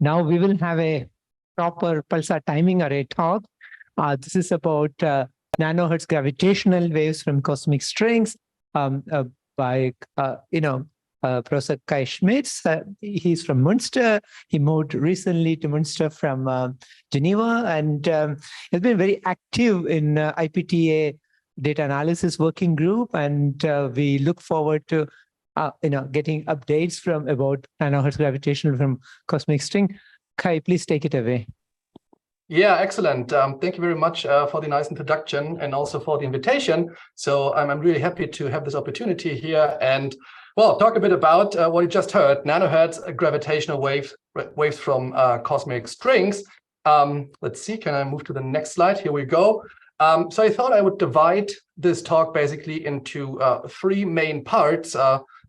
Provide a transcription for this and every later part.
Now we will have a proper pulsar timing array talk. This is about nanohertz gravitational waves from cosmic strings by Professor Kai Schmitz. He's from Münster. He moved recently to Münster from Geneva, and has been very active in IPTA data analysis working group. And we look forward to getting updates about nanohertz gravitational from cosmic string. Kai, please take it away. Yeah, excellent. Thank you very much for the nice introduction and also for the invitation. So I'm really happy to have this opportunity here and, well, talk a bit about what you just heard, nanohertz gravitational waves from cosmic strings. Let's see, can I move to the next slide? Here we go. So I thought I would divide this talk basically into three main parts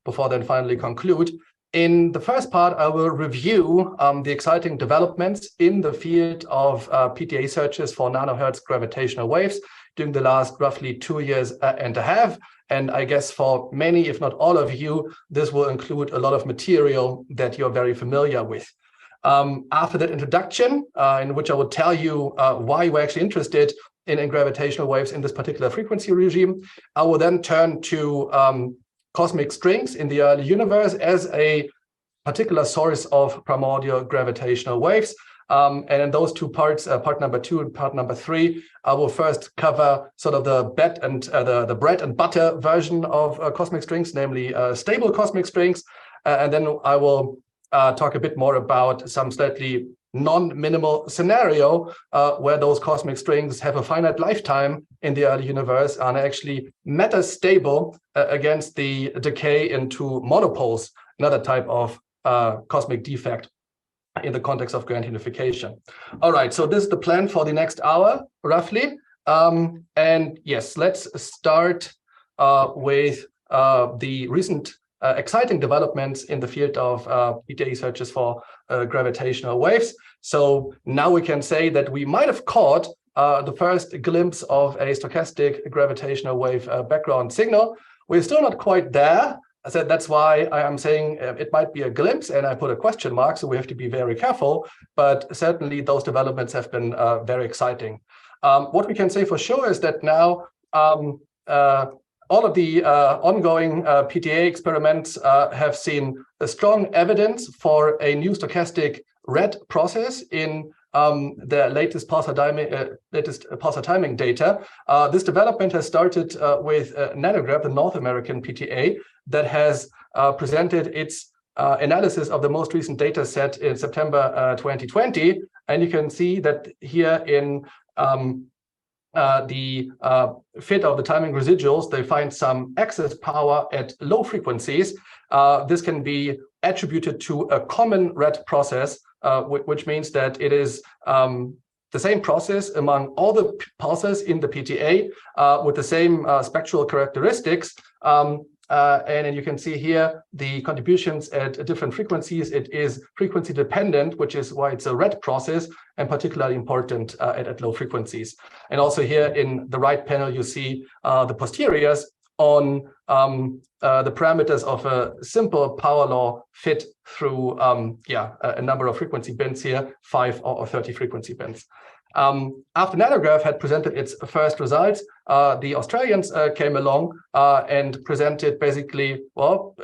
before then finally conclude. In the first part, I will review the exciting developments in the field of PTA searches for nanohertz gravitational waves during the last roughly 2 years and a half. And I guess for many, if not all of you, this will include a lot of material that you're very familiar with. After that introduction, in which I will tell you why we're actually interested in gravitational waves in this particular frequency regime, I will then turn to cosmic strings in the early universe as a particular source of primordial gravitational waves. And in those two parts, part number 2 and part number 3, I will first cover sort of the bread and butter version of cosmic strings, namely stable cosmic strings. And then I will talk a bit more about some slightly non-minimal scenario where those cosmic strings have a finite lifetime in the early universe and are actually metastable against the decay into monopoles, another type of cosmic defect in the context of grand unification. All right, so this is the plan for the next hour, roughly. And yes, let's start with the recent exciting developments in the field of PTA searches for gravitational waves. So now we can say that we might have caught the first glimpse of a stochastic gravitational wave background signal. We're still not quite there. I said that's why I am saying it might be a glimpse, and I put a question mark, so we have to be very careful. But certainly those developments have been very exciting. What we can say for sure is that now all of the ongoing PTA experiments have seen a strong evidence for a new stochastic red process in the latest pulsar timing data. This development has started with Nanohertz, the North American PTA, that has presented its analysis of the most recent data set in September 2020. And you can see that here in the fit of the timing residuals, they find some excess power at low frequencies. This can be attributed to a common red process, which means that it is the same process among all the pulses in the PTA with the same spectral characteristics. And you can see here the contributions at different frequencies. It is frequency dependent, which is why it's a red process, and particularly important at low frequencies. And also here in the right panel, you see the posteriors on the parameters of a simple power law fit through a number of frequency bands here, 5 or 30 frequency bands. After Nanograph had presented its first results, the Australians came along and presented basically, well,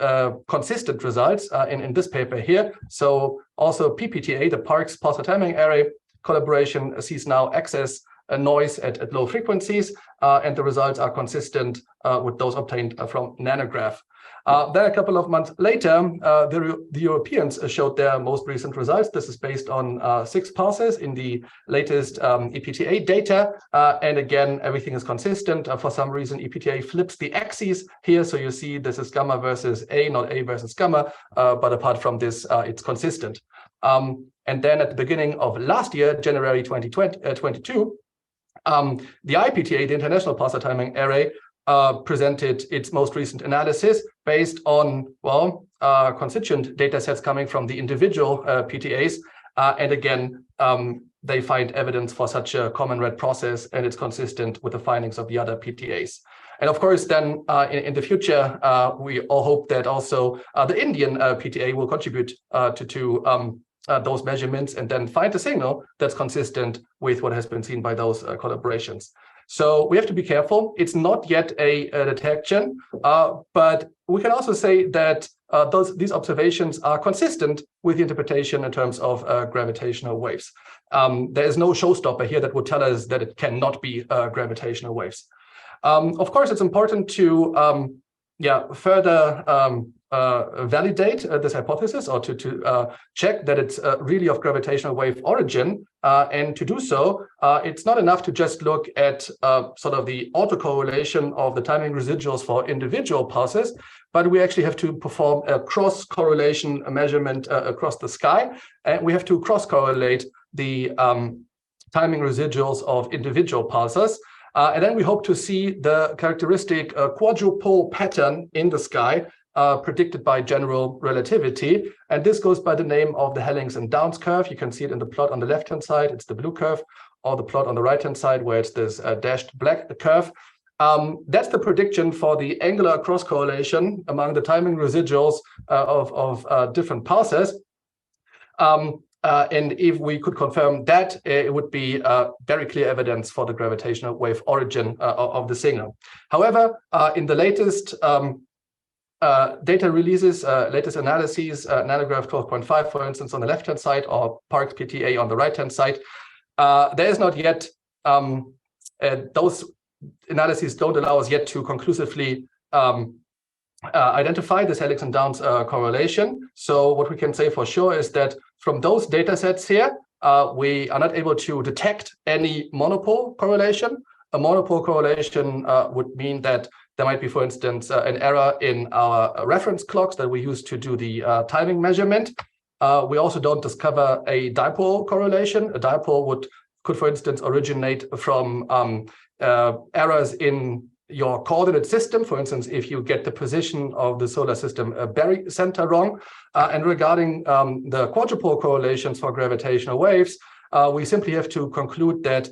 consistent results in this paper here. So also PPTA, the Parkes pulsar timing array collaboration, sees now excess noise at low frequencies, and the results are consistent with those obtained from Nanograph. Then a couple of months later, the Europeans showed their most recent results. This is based on 6 pulses in the latest EPTA data. And again, everything is consistent. For some reason, EPTA flips the axes here. So you see this is gamma versus A, not A versus gamma. But apart from this, it's consistent. And then at the beginning of last year, January 2022, the IPTA, the International Pulsar Timing Array, presented its most recent analysis based on, well, constituent data sets coming from the individual PTAs. And again, they find evidence for such a common red process, and it's consistent with the findings of the other PTAs. And of course, then in the future, we all hope that also the Indian PTA will contribute to those measurements and then find a signal that's consistent with what has been seen by those collaborations. So we have to be careful. It's not yet a detection, but we can also say that these observations are consistent with the interpretation in terms of gravitational waves. There is no showstopper here that would tell us that it cannot be gravitational waves. Of course, it's important to further validate this hypothesis, or to check that it's really of gravitational wave origin. And to do so, it's not enough to just look at sort of the autocorrelation of the timing residuals for individual pulses, but we actually have to perform a cross-correlation measurement across the sky. And we have to cross-correlate the timing residuals of individual pulses. And then we hope to see the characteristic quadrupole pattern in the sky predicted by general relativity. And this goes by the name of the Hellings and Downs curve. You can see it in the plot on the left-hand side, it's the blue curve, or the plot on the right-hand side where it's this dashed black curve. That's the prediction for the angular cross-correlation among the timing residuals of different pulses. And if we could confirm that, it would be very clear evidence for the gravitational wave origin of the signal. However, in the latest data releases, latest analyses, Nanograph 12.5, for instance, on the left-hand side, or Parkes PTA on the right-hand side, there is not yet, those analyses don't allow us yet to conclusively identify this Helix and Downs correlation. So what we can say for sure is that from those data sets here, we are not able to detect any monopole correlation. A monopole correlation would mean that there might be, for instance, an error in our reference clocks that we use to do the timing measurement. We also don't discover a dipole correlation. A dipole could, for instance, originate from errors in your coordinate system. For instance, if you get the position of the solar system barycenter wrong. And regarding the quadrupole correlations for gravitational waves, we simply have to conclude that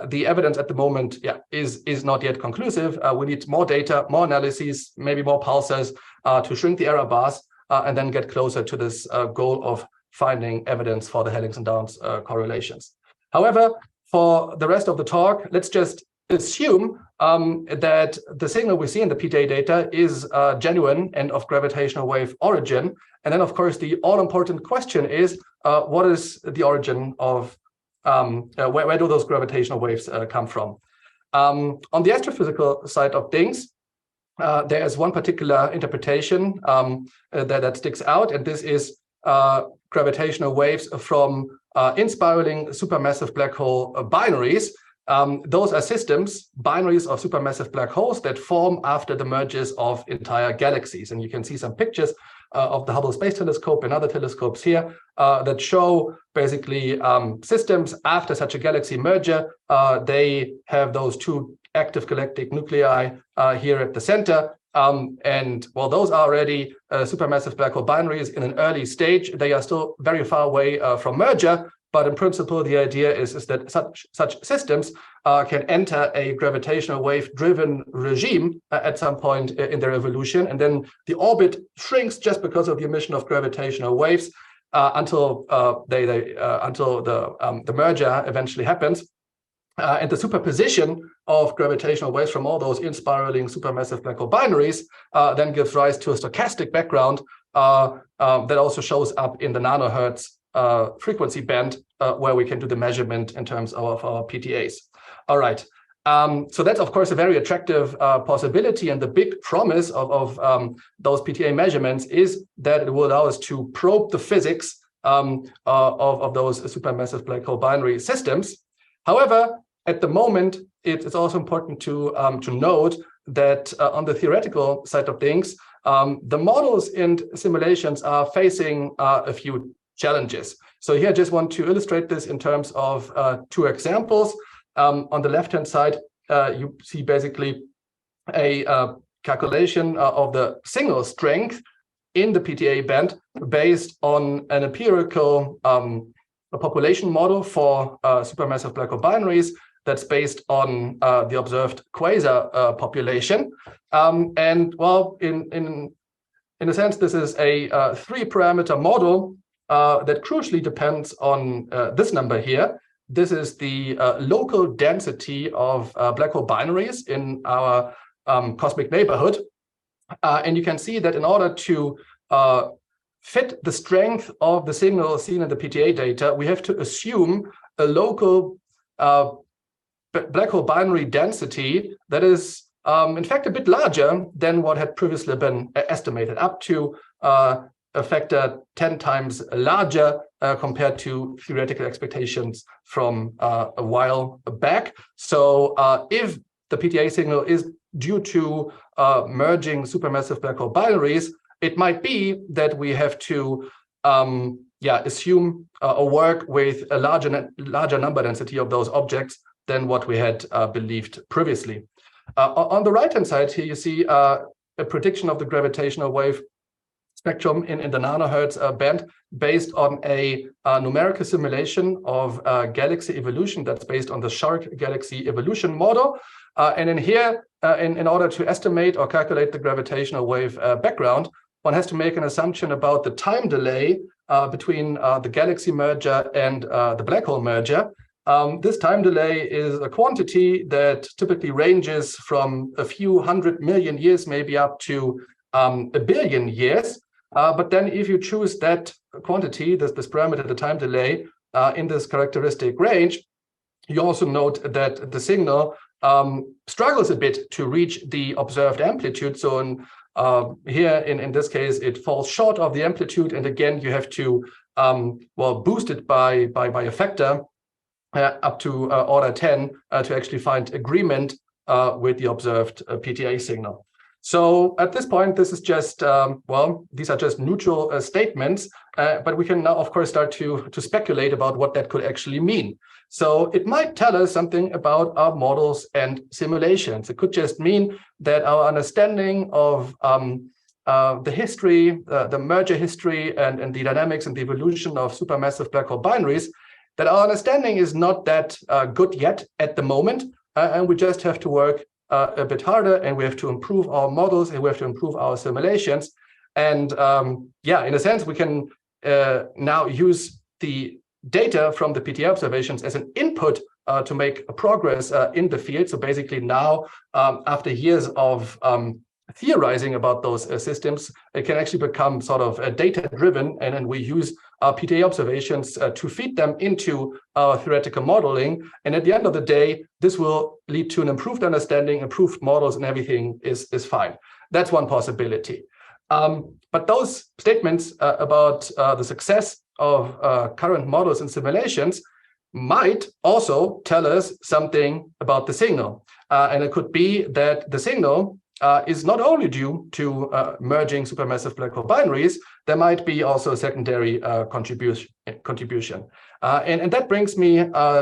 the evidence at the moment is not yet conclusive. We need more data, more analyses, maybe more pulses to shrink the error bars and then get closer to this goal of finding evidence for the Helix and Downs correlations. However, for the rest of the talk, let's just assume that the signal we see in the PTA data is genuine and of gravitational wave origin. And then, of course, the all-important question is, what is the origin of, where do those gravitational waves come from? On the astrophysical side of things, there is one particular interpretation that sticks out, and this is gravitational waves from inspiraling supermassive black hole binaries. Those are systems, binaries of supermassive black holes that form after the mergers of entire galaxies. And you can see some pictures of the Hubble Space Telescope and other telescopes here that show basically systems after such a galaxy merger. They have those two active galactic nuclei here at the center. And while those are already supermassive black hole binaries in an early stage, they are still very far away from merger. But in principle, the idea is that such systems can enter a gravitational wave-driven regime at some point in their evolution, and then the orbit shrinks just because of the emission of gravitational waves until the merger eventually happens. And the superposition of gravitational waves from all those inspiraling supermassive black hole binaries then gives rise to a stochastic background that also shows up in the nanohertz frequency band where we can do the measurement in terms of our PTAs. All right. So that's, of course, a very attractive possibility. And the big promise of those PTA measurements is that it will allow us to probe the physics of those supermassive black hole binary systems. However, at the moment, it's also important to note that on the theoretical side of things, the models and simulations are facing a few challenges. So here I just want to illustrate this in terms of two examples. On the left-hand side, you see basically a calculation of the signal strength in the PTA band based on an empirical population model for supermassive black hole binaries that's based on the observed quasar population. And well, in a sense, this is a 3-parameter model that crucially depends on this number here. This is the local density of black hole binaries in our cosmic neighborhood. And you can see that in order to fit the strength of the signal seen in the PTA data, we have to assume a local black hole binary density that is, in fact, a bit larger than what had previously been estimated, up to a factor 10 times larger compared to theoretical expectations from a while back. So if the PTA signal is due to merging supermassive black hole binaries, it might be that we have to assume or work with a larger number density of those objects than what we had believed previously. On the right-hand side here, you see a prediction of the gravitational wave spectrum in the nanohertz band based on a numerical simulation of galaxy evolution that's based on the Shark galaxy evolution model. And in here, in order to estimate or calculate the gravitational wave background, one has to make an assumption about the time delay between the galaxy merger and the black hole merger. This time delay is a quantity that typically ranges from a few 100 million years, maybe up to a billion years. But then if you choose that quantity, this parameter, the time delay, in this characteristic range, you also note that the signal struggles a bit to reach the observed amplitude. So here, in this case, it falls short of the amplitude. And again, you have to boost it by a factor up to order 10 to actually find agreement with the observed PTA signal. So at this point, this is just, these are just neutral statements, but we can now, of course, start to speculate about what that could actually mean. So it might tell us something about our models and simulations. It could just mean that our understanding of the history, the merger history, and the dynamics and the evolution of supermassive black hole binaries, that our understanding is not that good yet at the moment, and we just have to work a bit harder, and we have to improve our models, and we have to improve our simulations. And in a sense, we can now use the data from the PTA observations as an input to make progress in the field. So basically now, after years of theorizing about those systems, it can actually become sort of data-driven, and then we use our PTA observations to feed them into our theoretical modeling. And at the end of the day, this will lead to an improved understanding, improved models, and everything is fine. That's one possibility. But those statements about the success of current models and simulations might also tell us something about the signal. And it could be that the signal is not only due to merging supermassive black hole binaries, there might be also a secondary contribution. And that brings me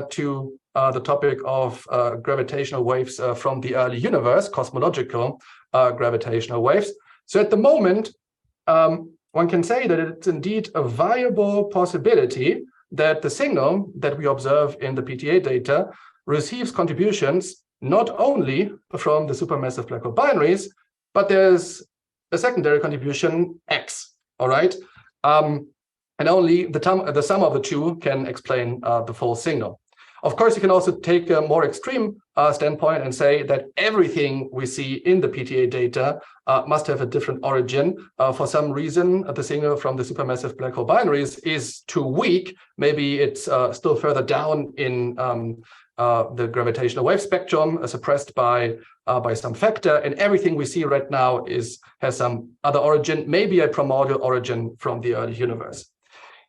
to the topic of gravitational waves from the early universe, cosmological gravitational waves. So at the moment, one can say that it's indeed a viable possibility that the signal that we observe in the PTA data receives contributions not only from the supermassive black hole binaries, but there's a secondary contribution X, all right? And only the sum of the two can explain the full signal. Of course, you can also take a more extreme standpoint and say that everything we see in the PTA data must have a different origin. For some reason, the signal from the supermassive black hole binaries is too weak. Maybe it's still further down in the gravitational wave spectrum, suppressed by some factor, and everything we see right now has some other origin, maybe a primordial origin from the early universe.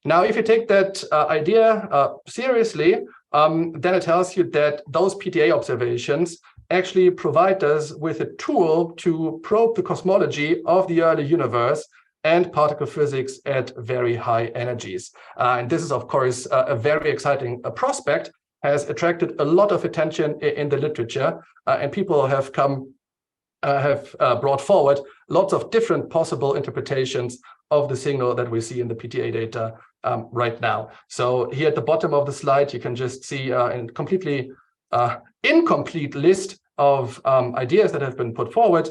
Now, if you take that idea seriously, then it tells you that those PTA observations actually provide us with a tool to probe the cosmology of the early universe and particle physics at very high energies. And this is, of course, a very exciting prospect, has attracted a lot of attention in the literature, and people have brought forward lots of different possible interpretations of the signal that we see in the PTA data right now. So here at the bottom of the slide, you can just see a completely incomplete list of ideas that have been put forward.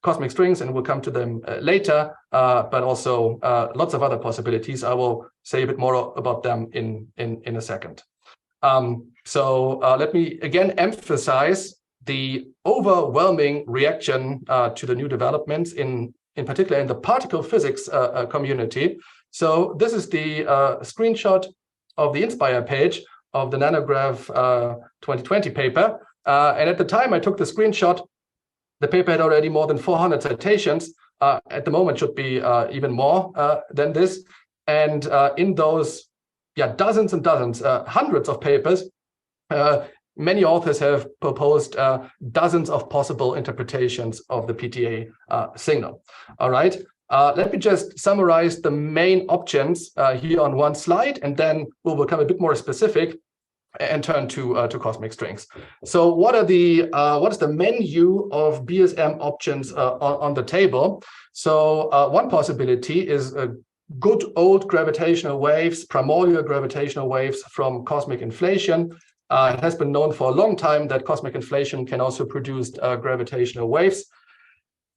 cosmic strings, and we'll come to them later, but also lots of other possibilities. I will say a bit more about them in a second. So let me again emphasize the overwhelming reaction to the new developments in particular in the particle physics community. So this is the screenshot of the Inspire page of the Nanograv 2020 paper. And at the time I took the screenshot, the paper had already more than 400 citations. At the moment should be even more than this. And in those dozens and dozens, hundreds of papers, many authors have proposed dozens of possible interpretations of the PTA signal. All right. Let me just summarize the main options here on one slide, and then we'll become a bit more specific and turn to cosmic strings. So what is the menu of BSM options on the table? So one possibility is good old gravitational waves, primordial gravitational waves from cosmic inflation. It has been known for a long time that cosmic inflation can also produce gravitational waves.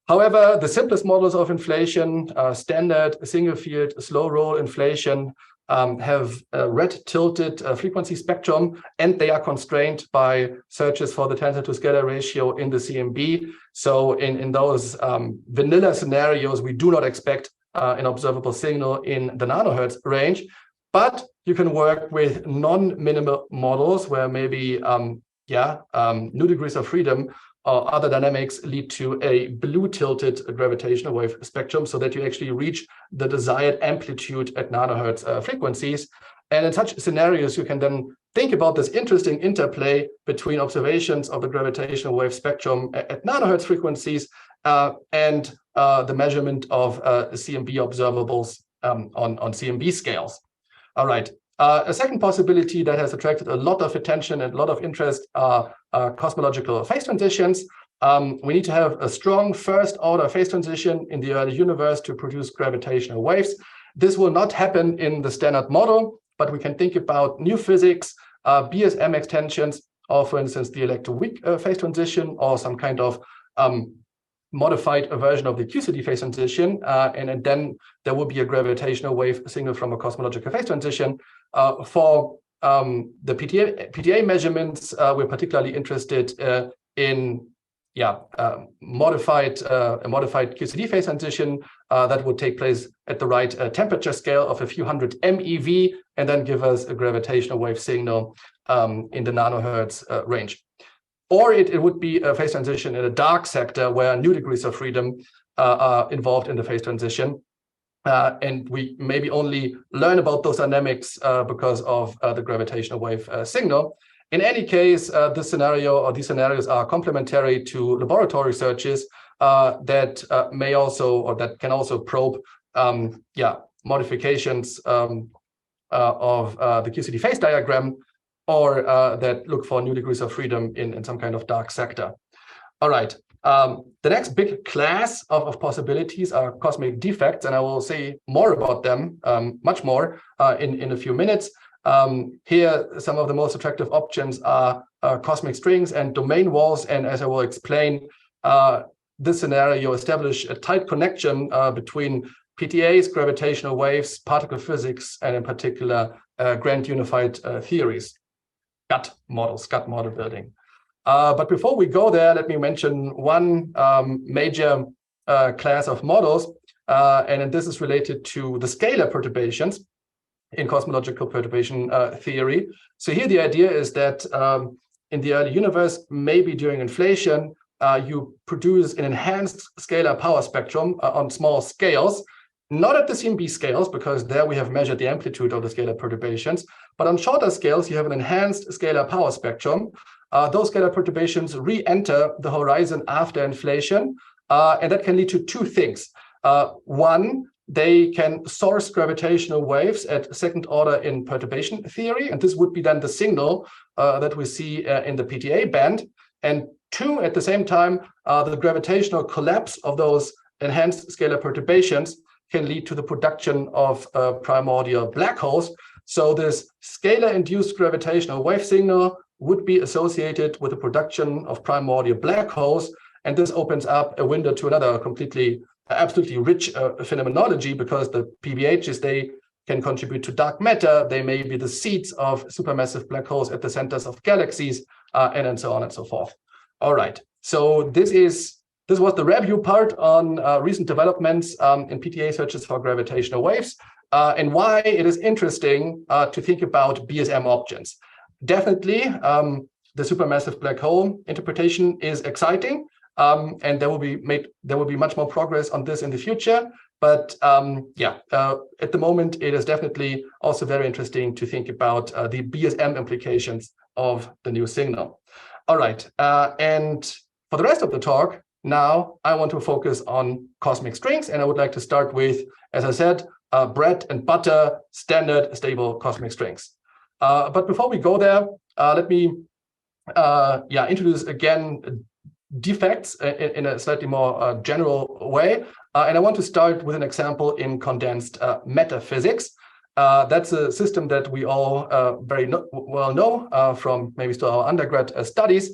However, the simplest models of inflation, standard single field slow roll inflation, have a red tilted frequency spectrum, and they are constrained by searches for the tensor to scalar ratio in the CMB. So in those vanilla scenarios, we do not expect an observable signal in the nanohertz range, but you can work with non-minimal models where maybe new degrees of freedom or other dynamics lead to a blue tilted gravitational wave spectrum, so that you actually reach the desired amplitude at nanohertz frequencies. And in such scenarios, you can then think about this interesting interplay between observations of the gravitational wave spectrum at nanohertz frequencies and the measurement of CMB observables on CMB scales. All right. A second possibility that has attracted a lot of attention and a lot of interest are cosmological phase transitions. We need to have a strong first order phase transition in the early universe to produce gravitational waves. This will not happen in the standard model, but we can think about new physics, BSM extensions, or for instance, the electroweak phase transition, or some kind of modified version of the QCD phase transition, and then there will be a gravitational wave signal from a cosmological phase transition. For the PTA measurements, we're particularly interested in a modified QCD phase transition that would take place at the right temperature scale of a few hundred MeV, and then give us a gravitational wave signal in the nanohertz range. Or it would be a phase transition in a dark sector where new degrees of freedom are involved in the phase transition. And we maybe only learn about those dynamics because of the gravitational wave signal. In any case, this scenario or these scenarios are complementary to laboratory searches that may also, or that can also probe modifications of the QCD phase diagram, or that look for new degrees of freedom in some kind of dark sector. All right. The next big class of possibilities are cosmic defects, and I will say more about them, much more in a few minutes. Here, some of the most attractive options are cosmic strings and domain walls, and as I will explain, this scenario establish a tight connection between PTAs, gravitational waves, particle physics, and in particular, grand unified theories, GUT model building. But before we go there, let me mention one major class of models, and this is related to the scalar perturbations in cosmological perturbation theory. So here the idea is that in the early universe, maybe during inflation, you produce an enhanced scalar power spectrum on small scales, not at the CMB scales, because there we have measured the amplitude of the scalar perturbations, but on shorter scales, you have an enhanced scalar power spectrum. Those scalar perturbations re-enter the horizon after inflation, and that can lead to two things. One, they can source gravitational waves at second order in perturbation theory, and this would be then the signal that we see in the PTA band. And two, at the same time, the gravitational collapse of those enhanced scalar perturbations can lead to the production of primordial black holes. So this scalar-induced gravitational wave signal would be associated with the production of primordial black holes, And this opens up a window to another completely, absolutely rich phenomenology, because the PBHs, they can contribute to dark matter. They may be the seeds of supermassive black holes at the centers of galaxies, and so on and so forth. All right. So this was the review part on recent developments in PTA searches for gravitational waves, and why it is interesting to think about BSM options. Definitely, the supermassive black hole interpretation is exciting, and there will be much more progress on this in the future. But at the moment, it is definitely also very interesting to think about the BSM implications of the new signal. All right, and for the rest of the talk, now I want to focus on cosmic strings, and I would like to start with, as I said, bread and butter, standard, stable cosmic strings. But before we go there, let me introduce again defects in a slightly more general way. And I want to start with an example in condensed matter physics. That's a system that we all very well know from maybe still our undergrad studies.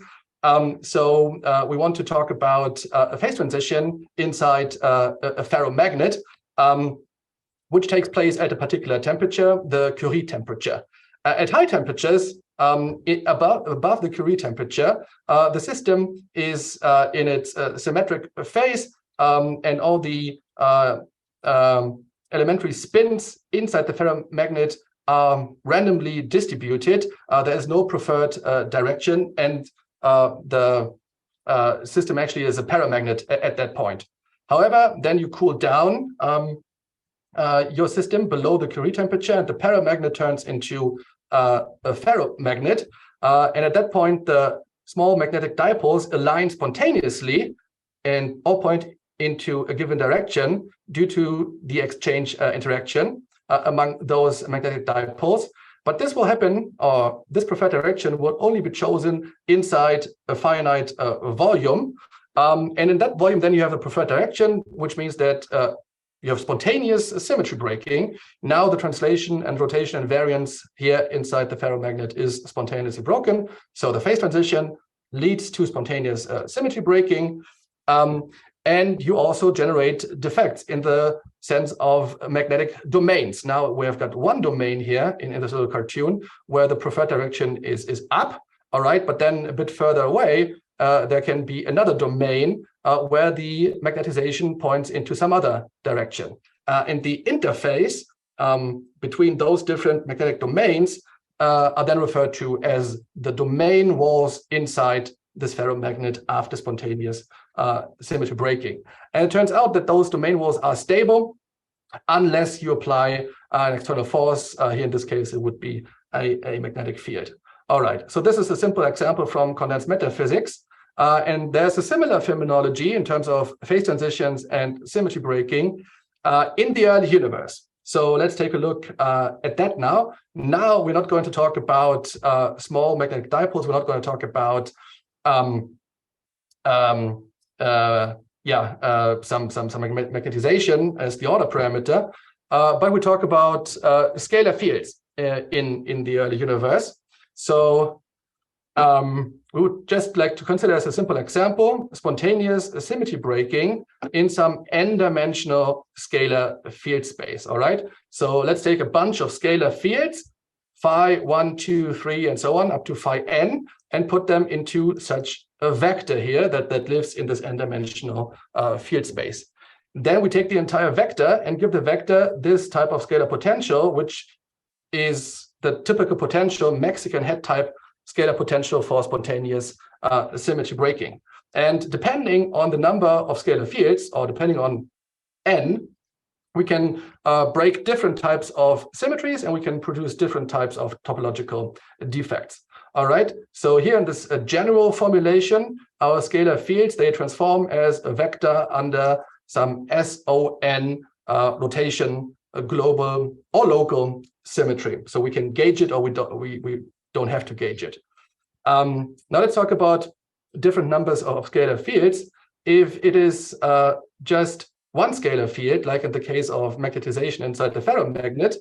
So we want to talk about a phase transition inside a ferromagnet, which takes place at a particular temperature, the Curie temperature. At high temperatures, above the Curie temperature, the system is in its symmetric phase, and all the elementary spins inside the ferromagnet are randomly distributed. There is no preferred direction, and the system actually is a paramagnet at that point. However, then you cool down your system below the Curie temperature, and the paramagnet turns into a ferromagnet. And at that point, the small magnetic dipoles align spontaneously and all point into a given direction due to the exchange interaction among those magnetic dipoles. But this will happen, or this preferred direction will only be chosen inside a finite volume. And in that volume, then you have a preferred direction, which means that you have spontaneous symmetry breaking. Now the translation and rotation and variance here inside the ferromagnet is spontaneously broken. So the phase transition leads to spontaneous symmetry breaking. And you also generate defects in the sense of magnetic domains. Now we have got one domain here in this little cartoon where the preferred direction is up, all right? But then a bit further away, there can be another domain where the magnetization points into some other direction. And the interface between those different magnetic domains are then referred to as the domain walls inside this ferromagnet after spontaneous symmetry breaking. And it turns out that those domain walls are stable unless you apply an external force. Here in this case, it would be a magnetic field. All right, so this is a simple example from condensed matter physics. And there's a similar phenomenology in terms of phase transitions and symmetry breaking in the early universe. So let's take a look at that now. Now we're not going to talk about small magnetic dipoles. We're not going to talk about some magnetization as the order parameter, but we talk about scalar fields in the early universe. So we would just like to consider as a simple example spontaneous symmetry breaking in some n-dimensional scalar field space. All right. So let's take a bunch of scalar fields, phi 1, 2, 3, and so on up to phi n, and put them into such a vector here that lives in this n-dimensional field space. Then we take the entire vector and give the vector this type of scalar potential, which is the typical potential Mexican head type scalar potential for spontaneous symmetry breaking. And depending on the number of scalar fields, or depending on n, we can break different types of symmetries, and we can produce different types of topological defects. All right, so here in this general formulation, our scalar fields, they transform as a vector under some SON rotation, global or local symmetry. So we can gauge it, or we don't have to gauge it. Now let's talk about different numbers of scalar fields. If it is just one scalar field, like in the case of magnetization inside the ferromagnet,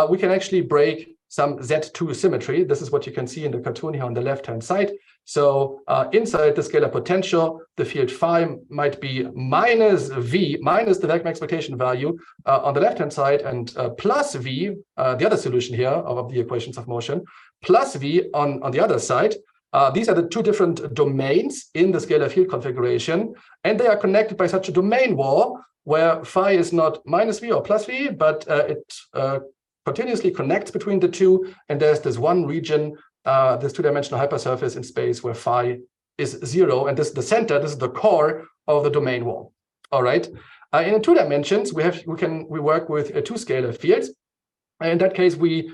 we can actually break some Z2 symmetry. This is what you can see in the cartoon here on the left-hand side. So inside the scalar potential, the field phi might be minus V, minus the vacuum expectation value on the left-hand side, and plus V, the other solution here of the equations of motion, plus V on the other side. These are the two different domains in the scalar field configuration, and they are connected by such a domain wall where phi is not minus V or plus V, but it continuously connects between the two, and there's this one region, this two-dimensional hypersurface in space where phi is 0, and this is the center, this is the core of the domain wall. All right. In 2 dimensions, we work with two scalar fields. In that case, we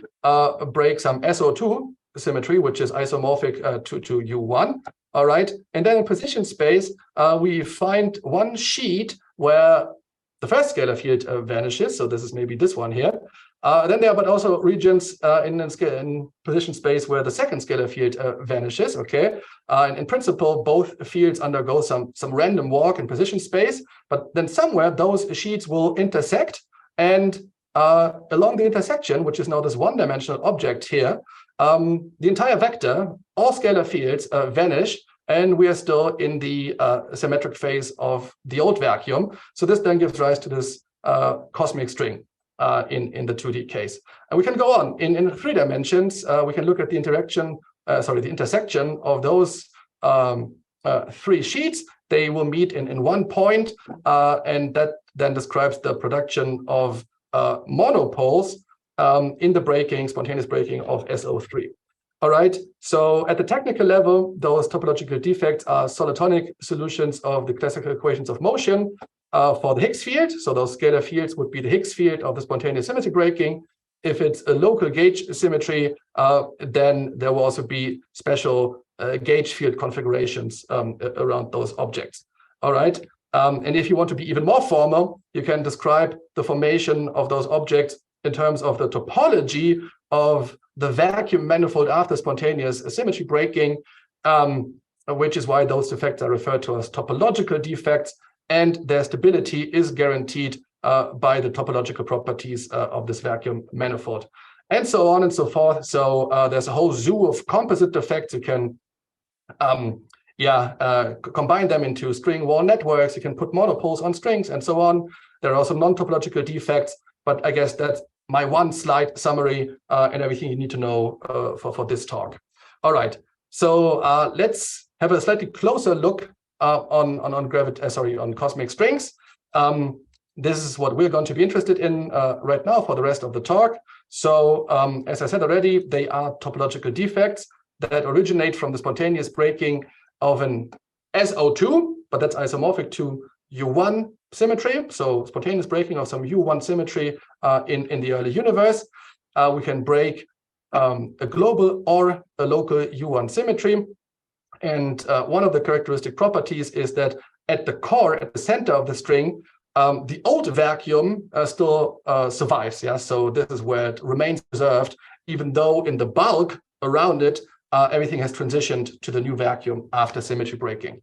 break some SO2 symmetry, which is isomorphic to U1. All right. And then in position space, we find one sheet where the first scalar field vanishes. So this is maybe this one here. Then there are but also regions in position space where the second scalar field vanishes. Okay. And in principle, both fields undergo some random walk in position space, but then somewhere those sheets will intersect, and along the intersection, which is now this one-dimensional object here, the entire vector, all scalar fields vanish, and we are still in the symmetric phase of the old vacuum. So this then gives rise to this cosmic string in the 2D case. And we can go on. In 3 dimensions, we can look at the intersection of those 3 sheets. They will meet in one point, and that then describes the production of monopoles in the spontaneous breaking of SO3. All right, so at the technical level, those topological defects are solitonic solutions of the classical equations of motion for the Higgs field. So those scalar fields would be the Higgs field of the spontaneous symmetry breaking. If it's a local gauge symmetry, then there will also be special gauge field configurations around those objects. All right, and if you want to be even more formal, you can describe the formation of those objects in terms of the topology of the vacuum manifold after spontaneous symmetry breaking, which is why those defects are referred to as topological defects, and their stability is guaranteed by the topological properties of this vacuum manifold, and so on and so forth. So there's a whole zoo of composite defects. You can combine them into string wall networks. You can put monopoles on strings and so on. There are also non-topological defects, but I guess that's my one slide summary and everything you need to know for this talk. All right, so let's have a slightly closer look on cosmic strings. This is what we're going to be interested in right now for the rest of the talk. So as I said already, they are topological defects that originate from the spontaneous breaking of an SO2, but that's isomorphic to U1 symmetry. So spontaneous breaking of some U1 symmetry in the early universe. We can break a global or a local U1 symmetry. And one of the characteristic properties is that at the core, at the center of the string, the old vacuum still survives. Yeah, so this is where it remains preserved, even though in the bulk around it, everything has transitioned to the new vacuum after symmetry breaking.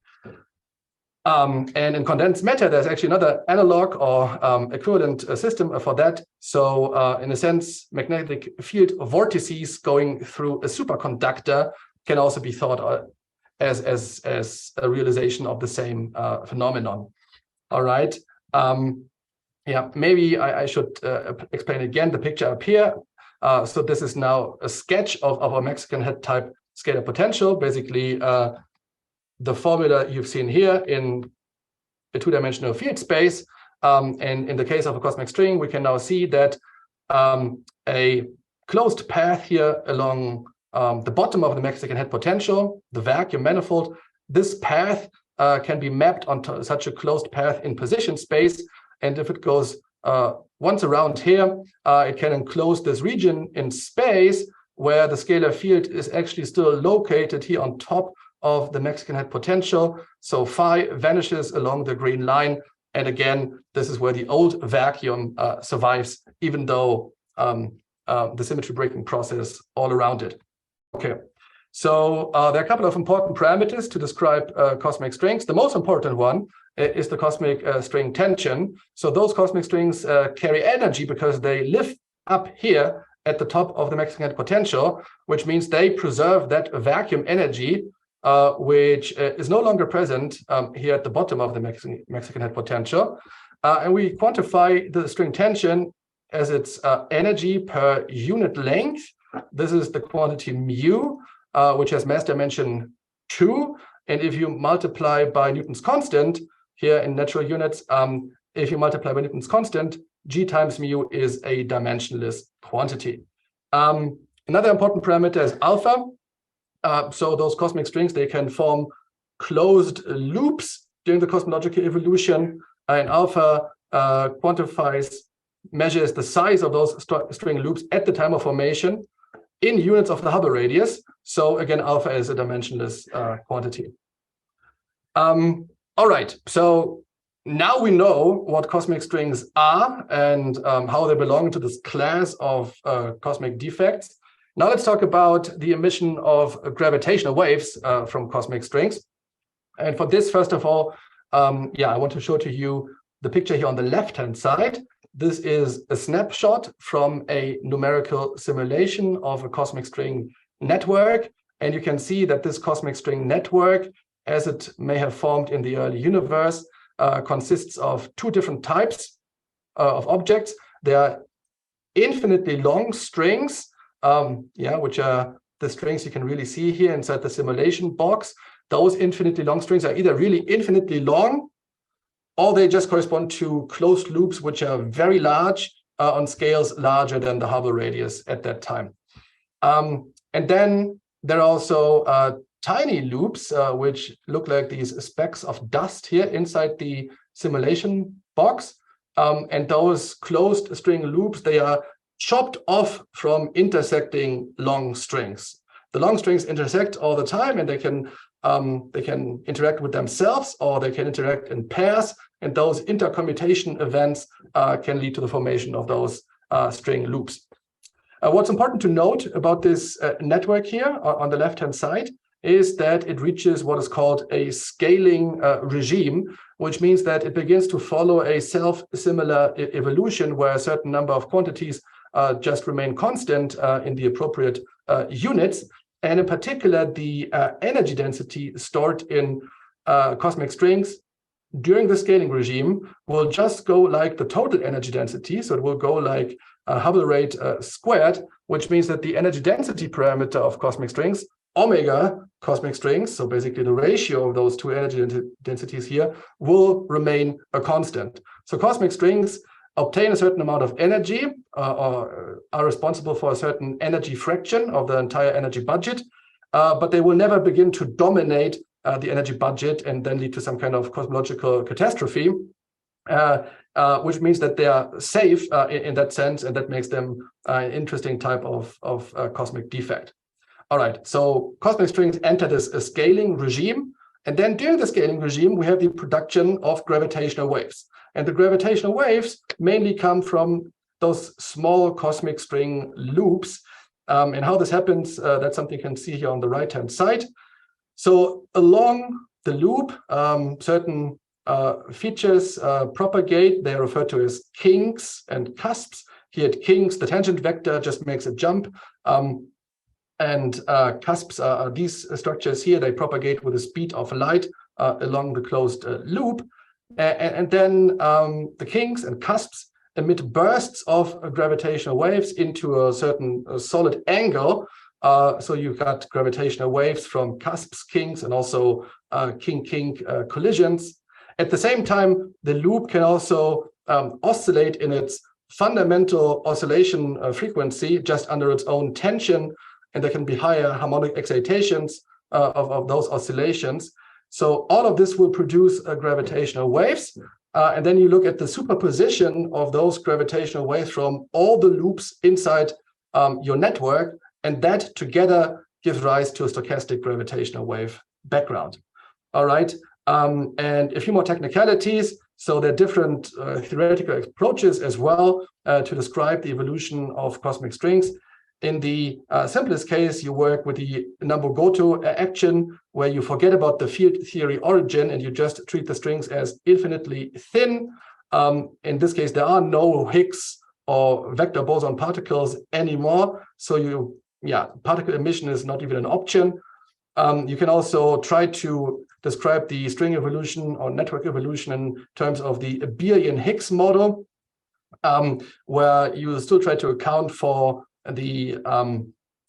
And in condensed matter, there's actually another analog or equivalent system for that. So in a sense, magnetic field vortices going through a superconductor can also be thought as a realization of the same phenomenon. All right. Maybe I should explain again the picture up here. So this is now a sketch of a Mexican head type scalar potential. Basically, the formula you've seen here in a 2-dimensional field space. And in the case of a cosmic string, we can now see that a closed path here along the bottom of the Mexican head potential, the vacuum manifold, this path can be mapped onto such a closed path in position space. And if it goes once around here, it can enclose this region in space where the scalar field is actually still located here on top of the Mexican head potential. So phi vanishes along the green line. And again, this is where the old vacuum survives, even though the symmetry breaking process all around it. Okay, so there are a couple of important parameters to describe cosmic strings. The most important one is the cosmic string tension. So those cosmic strings carry energy because they live up here at the top of the Mexican head potential, which means they preserve that vacuum energy, which is no longer present here at the bottom of the Mexican head potential. And we quantify the string tension as its energy per unit length. This is the quantity mu, which has mass dimension 2. And if you multiply by Newton's constant, here in natural units, if you multiply by Newton's constant, G times mu is a dimensionless quantity. Another important parameter is alpha. So those cosmic strings, they can form closed loops during the cosmological evolution. And alpha measures the size of those string loops at the time of formation in units of the Hubble radius. So again, alpha is a dimensionless quantity. All right, so now we know what cosmic strings are and how they belong to this class of cosmic defects. Now let's talk about the emission of gravitational waves from cosmic strings. And for this, first of all, I want to show to you the picture here on the left-hand side. This is a snapshot from a numerical simulation of a cosmic string network. And you can see that this cosmic string network, as it may have formed in the early universe, consists of two different types of objects. They are infinitely long strings, which are the strings you can really see here inside the simulation box. Those infinitely long strings are either really infinitely long, or they just correspond to closed loops, which are very large on scales larger than the Hubble radius at that time. And then there are also tiny loops, which look like these specks of dust here inside the simulation box. And those closed string loops, they are chopped off from intersecting long strings. The long strings intersect all the time, and they can interact with themselves, or they can interact in pairs, and those intercommutation events can lead to the formation of those string loops. What's important to note about this network here on the left-hand side is that it reaches what is called a scaling regime, which means that it begins to follow a self-similar evolution where a certain number of quantities just remain constant in the appropriate units. And in particular, the energy density stored in cosmic strings during the scaling regime will just go like the total energy density. So it will go like Hubble rate squared, which means that the energy density parameter of cosmic strings, omega cosmic strings, so basically the ratio of those two energy densities here, will remain a constant. So cosmic strings obtain a certain amount of energy or are responsible for a certain energy fraction of the entire energy budget, but they will never begin to dominate the energy budget and then lead to some kind of cosmological catastrophe, which means that they are safe in that sense, and that makes them an interesting type of cosmic defect. All right, so cosmic strings enter this scaling regime, and then during the scaling regime, we have the production of gravitational waves. And the gravitational waves mainly come from those small cosmic string loops. And how this happens, that's something you can see here on the right-hand side. So along the loop, certain features propagate. They are referred to as kinks and cusps. Here at kinks, the tangent vector just makes a jump. And cusps are these structures here. They propagate with the speed of light along the closed loop. And then the kinks and cusps emit bursts of gravitational waves into a certain solid angle. So you've got gravitational waves from cusps, kinks, and also kink-kink collisions. At the same time, the loop can also oscillate in its fundamental oscillation frequency just under its own tension, and there can be higher harmonic excitations of those oscillations. So all of this will produce gravitational waves. And then you look at the superposition of those gravitational waves from all the loops inside your network, and that together gives rise to a stochastic gravitational wave background. All right, and a few more technicalities. So there are different theoretical approaches as well to describe the evolution of cosmic strings. In the simplest case, you work with the Nambu-Goto action, where you forget about the field theory origin and you just treat the strings as infinitely thin. In this case, there are no Higgs or vector boson particles anymore. So particle emission is not even an option. You can also try to describe the string evolution or network evolution in terms of the abelian-Higgs model, where you still try to account for the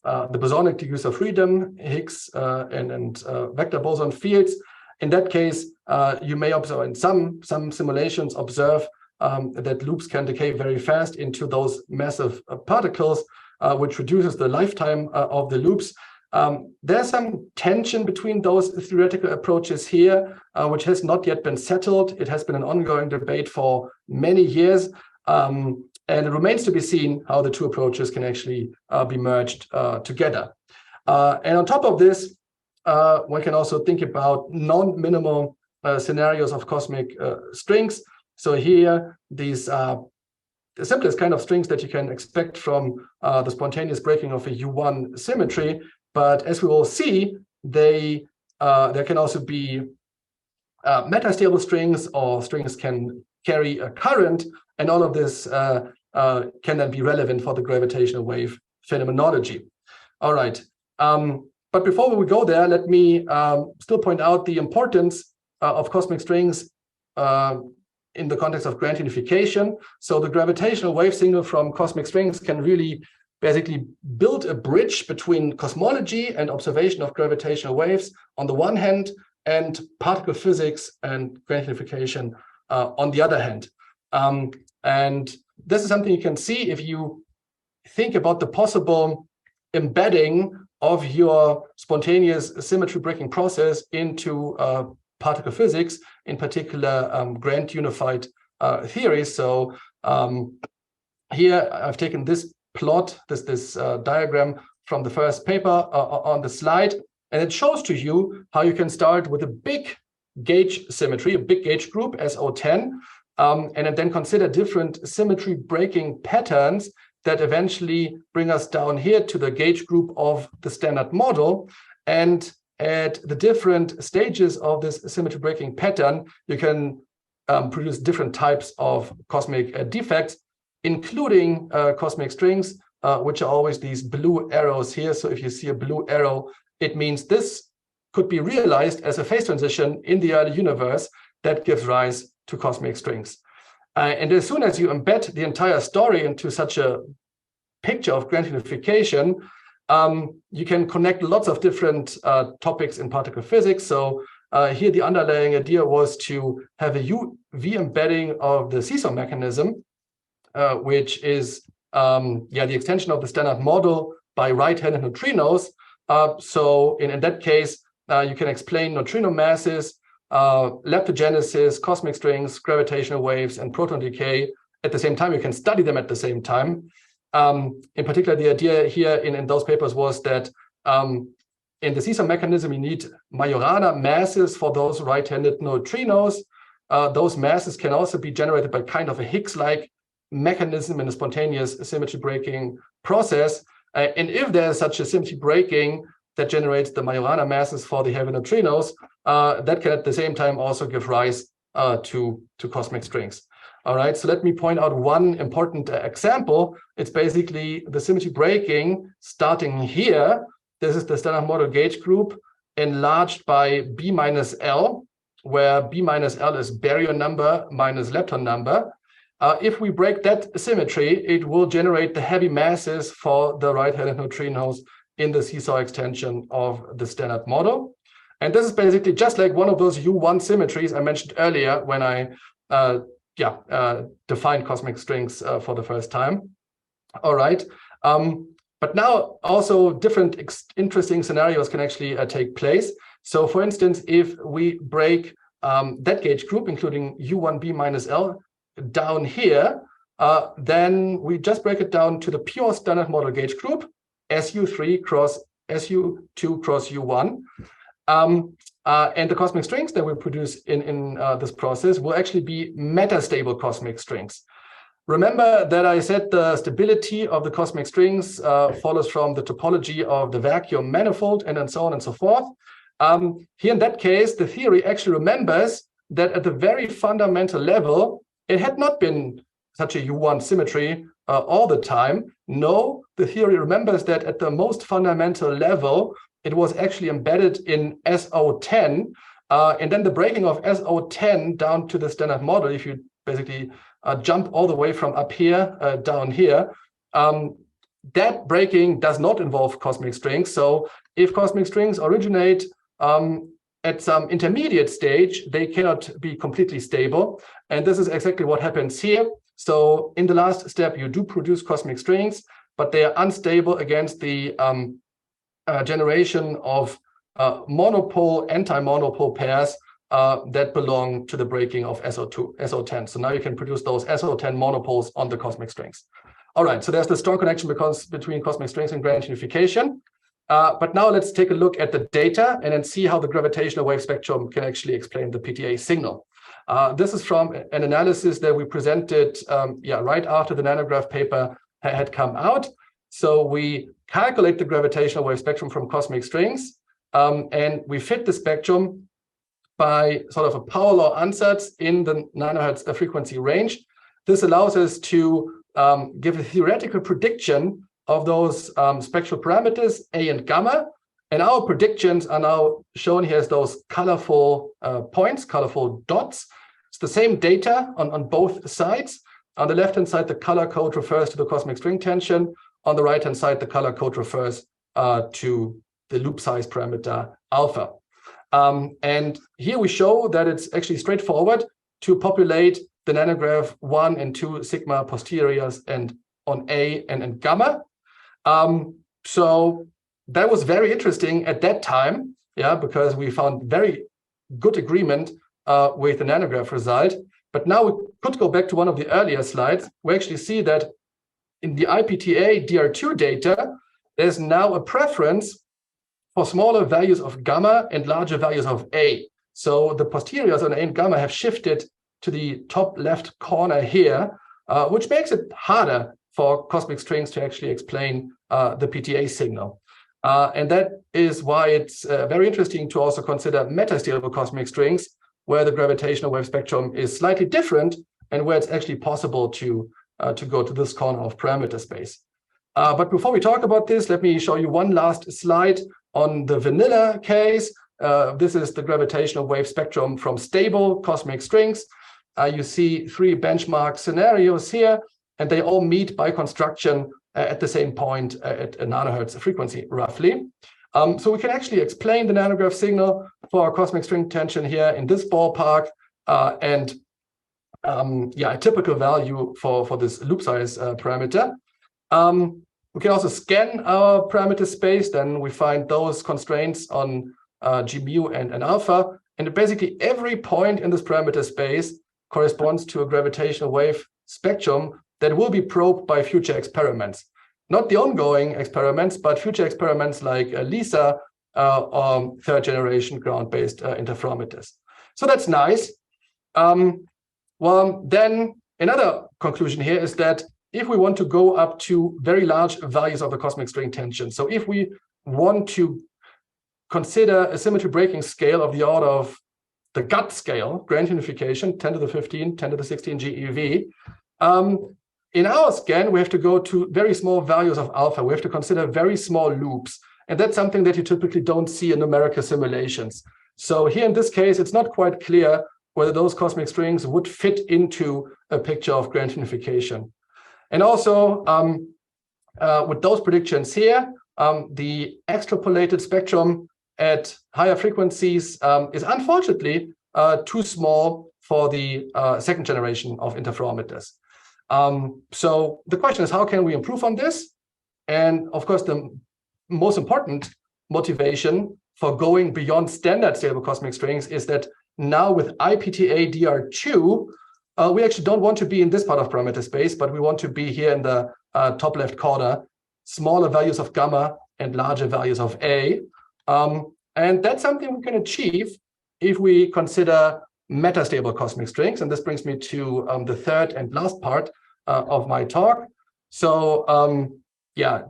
bosonic degrees of freedom, Higgs and vector boson fields. In that case, you may observe in some simulations that loops can decay very fast into those massive particles, which reduces the lifetime of the loops. There's some tension between those theoretical approaches here, which has not yet been settled. It has been an ongoing debate for many years, and it remains to be seen how the two approaches can actually be merged together. And on top of this, one can also think about non-minimal scenarios of cosmic strings. So here, these are the simplest kind of strings that you can expect from the spontaneous breaking of a U1 symmetry. But as we will see, there can also be metastable strings, or strings can carry a current, and all of this can then be relevant for the gravitational wave phenomenology. All right. But before we go there, let me still point out the importance of cosmic strings in the context of grand unification. So the gravitational wave signal from cosmic strings can really basically build a bridge between cosmology and observation of gravitational waves on the one hand, and particle physics and grand unification on the other hand. And this is something you can see if you think about the possible embedding of your spontaneous symmetry breaking process into particle physics, in particular grand unified theories. So here I've taken this plot, this diagram from the first paper on the slide, and it shows to you how you can start with a big gauge symmetry, a big gauge group, SO10, and then consider different symmetry breaking patterns that eventually bring us down here to the gauge group of the standard model. And at the different stages of this symmetry breaking pattern, you can produce different types of cosmic defects, including cosmic strings, which are always these blue arrows here. So if you see a blue arrow, it means this could be realized as a phase transition in the early universe that gives rise to cosmic strings. And as soon as you embed the entire story into such a picture of grand unification, you can connect lots of different topics in particle physics. So here the underlying idea was to have a UV embedding of the seesaw mechanism, which is the extension of the standard model by right-handed neutrinos. So in that case, you can explain neutrino masses, leptogenesis, cosmic strings, gravitational waves, and proton decay at the same time. You can study them at the same time. In particular, the idea here in those papers was that in the seesaw mechanism, you need Majorana masses for those right-handed neutrinos. Those masses can also be generated by kind of a Higgs-like mechanism in a spontaneous symmetry breaking process. And if there's such a symmetry breaking that generates the Majorana masses for the heavy neutrinos, that can at the same time also give rise to cosmic strings. All right, so let me point out one important example. It's basically the symmetry breaking starting here. This is the standard model gauge group enlarged by B minus L, where B minus L is baryon number minus lepton number. If we break that symmetry, it will generate the heavy masses for the right-handed neutrinos in the seesaw extension of the standard model. And this is basically just like one of those U1 symmetries I mentioned earlier when I defined cosmic strings for the first time. All right. But now also different interesting scenarios can actually take place. So for instance, if we break that gauge group, including U1B minus L, down here, then we just break it down to the pure standard model gauge group, SU3 cross SU2 cross U1. And the cosmic strings that we produce in this process will actually be metastable cosmic strings. Remember that I said the stability of the cosmic strings follows from the topology of the vacuum manifold and so on and so forth. Here in that case, the theory actually remembers that at the very fundamental level, it had not been such a U1 symmetry all the time. No, the theory remembers that at the most fundamental level, it was actually embedded in SO10. And then the breaking of SO10 down to the standard model, if you basically jump all the way from up here down here, that breaking does not involve cosmic strings. So if cosmic strings originate at some intermediate stage, they cannot be completely stable. And this is exactly what happens here. So in the last step, you do produce cosmic strings, but they are unstable against the generation of monopole, anti-monopole pairs that belong to the breaking of SO10. So now you can produce those SO10 monopoles on the cosmic strings. All right, so there's the strong connection between cosmic strings and grand unification. But now let's take a look at the data and then see how the gravitational wave spectrum can actually explain the PTA signal. This is from an analysis that we presented right after the nanograph paper had come out. So we calculate the gravitational wave spectrum from cosmic strings, and we fit the spectrum by sort of a power law ansatz in the nanohertz frequency range. This allows us to give a theoretical prediction of those spectral parameters, A and gamma. And our predictions are now shown here as those colorful points, colorful dots. It's the same data on both sides. On the left-hand side, the color code refers to the cosmic string tension. On the right-hand side, the color code refers to the loop size parameter alpha. And here we show that it's actually straightforward to populate the nanograph 1 and 2 sigma posteriors and on A and gamma. So that was very interesting at that time, because we found very good agreement with the nanograph result. But now we could go back to one of the earlier slides. We actually see that in the IPTA DR2 data, there's now a preference for smaller values of gamma and larger values of A. So the posteriors on A and gamma have shifted to the top left corner here, which makes it harder for cosmic strings to actually explain the PTA signal. And that is why it's very interesting to also consider metastable cosmic strings, where the gravitational wave spectrum is slightly different and where it's actually possible to go to this corner of parameter space. But before we talk about this, let me show you one last slide on the vanilla case. This is the gravitational wave spectrum from stable cosmic strings. You see 3 benchmark scenarios here, and they all meet by construction at the same point at a nanohertz frequency, roughly. So we can actually explain the nanograph signal for our cosmic string tension here in this ballpark, and a typical value for this loop size parameter. We can also scan our parameter space. Then we find those constraints on G mu and alpha. And basically every point in this parameter space corresponds to a gravitational wave spectrum that will be probed by future experiments. Not the ongoing experiments, but future experiments like LISA or 3rd generation ground-based interferometers. So that's nice. Well, then another conclusion here is that if we want to go up to very large values of the cosmic string tension, so if we want to consider a symmetry breaking scale of the order of the GUT scale, grand unification, 10 to the 15, 10 to the 16 GeV, in our scan, we have to go to very small values of alpha. We have to consider very small loops. And that's something that you typically don't see in numerical simulations. So here in this case, it's not quite clear whether those cosmic strings would fit into a picture of grand unification. And also, with those predictions here, the extrapolated spectrum at higher frequencies is unfortunately too small for the 2nd generation of interferometers. So the question is, how can we improve on this? And of course, the most important motivation for going beyond standard stable cosmic strings is that now with IPTA DR2, we actually don't want to be in this part of parameter space, but we want to be here in the top left corner, smaller values of gamma and larger values of A. And that's something we can achieve if we consider metastable cosmic strings. And this brings me to the 3rd and last part of my talk. So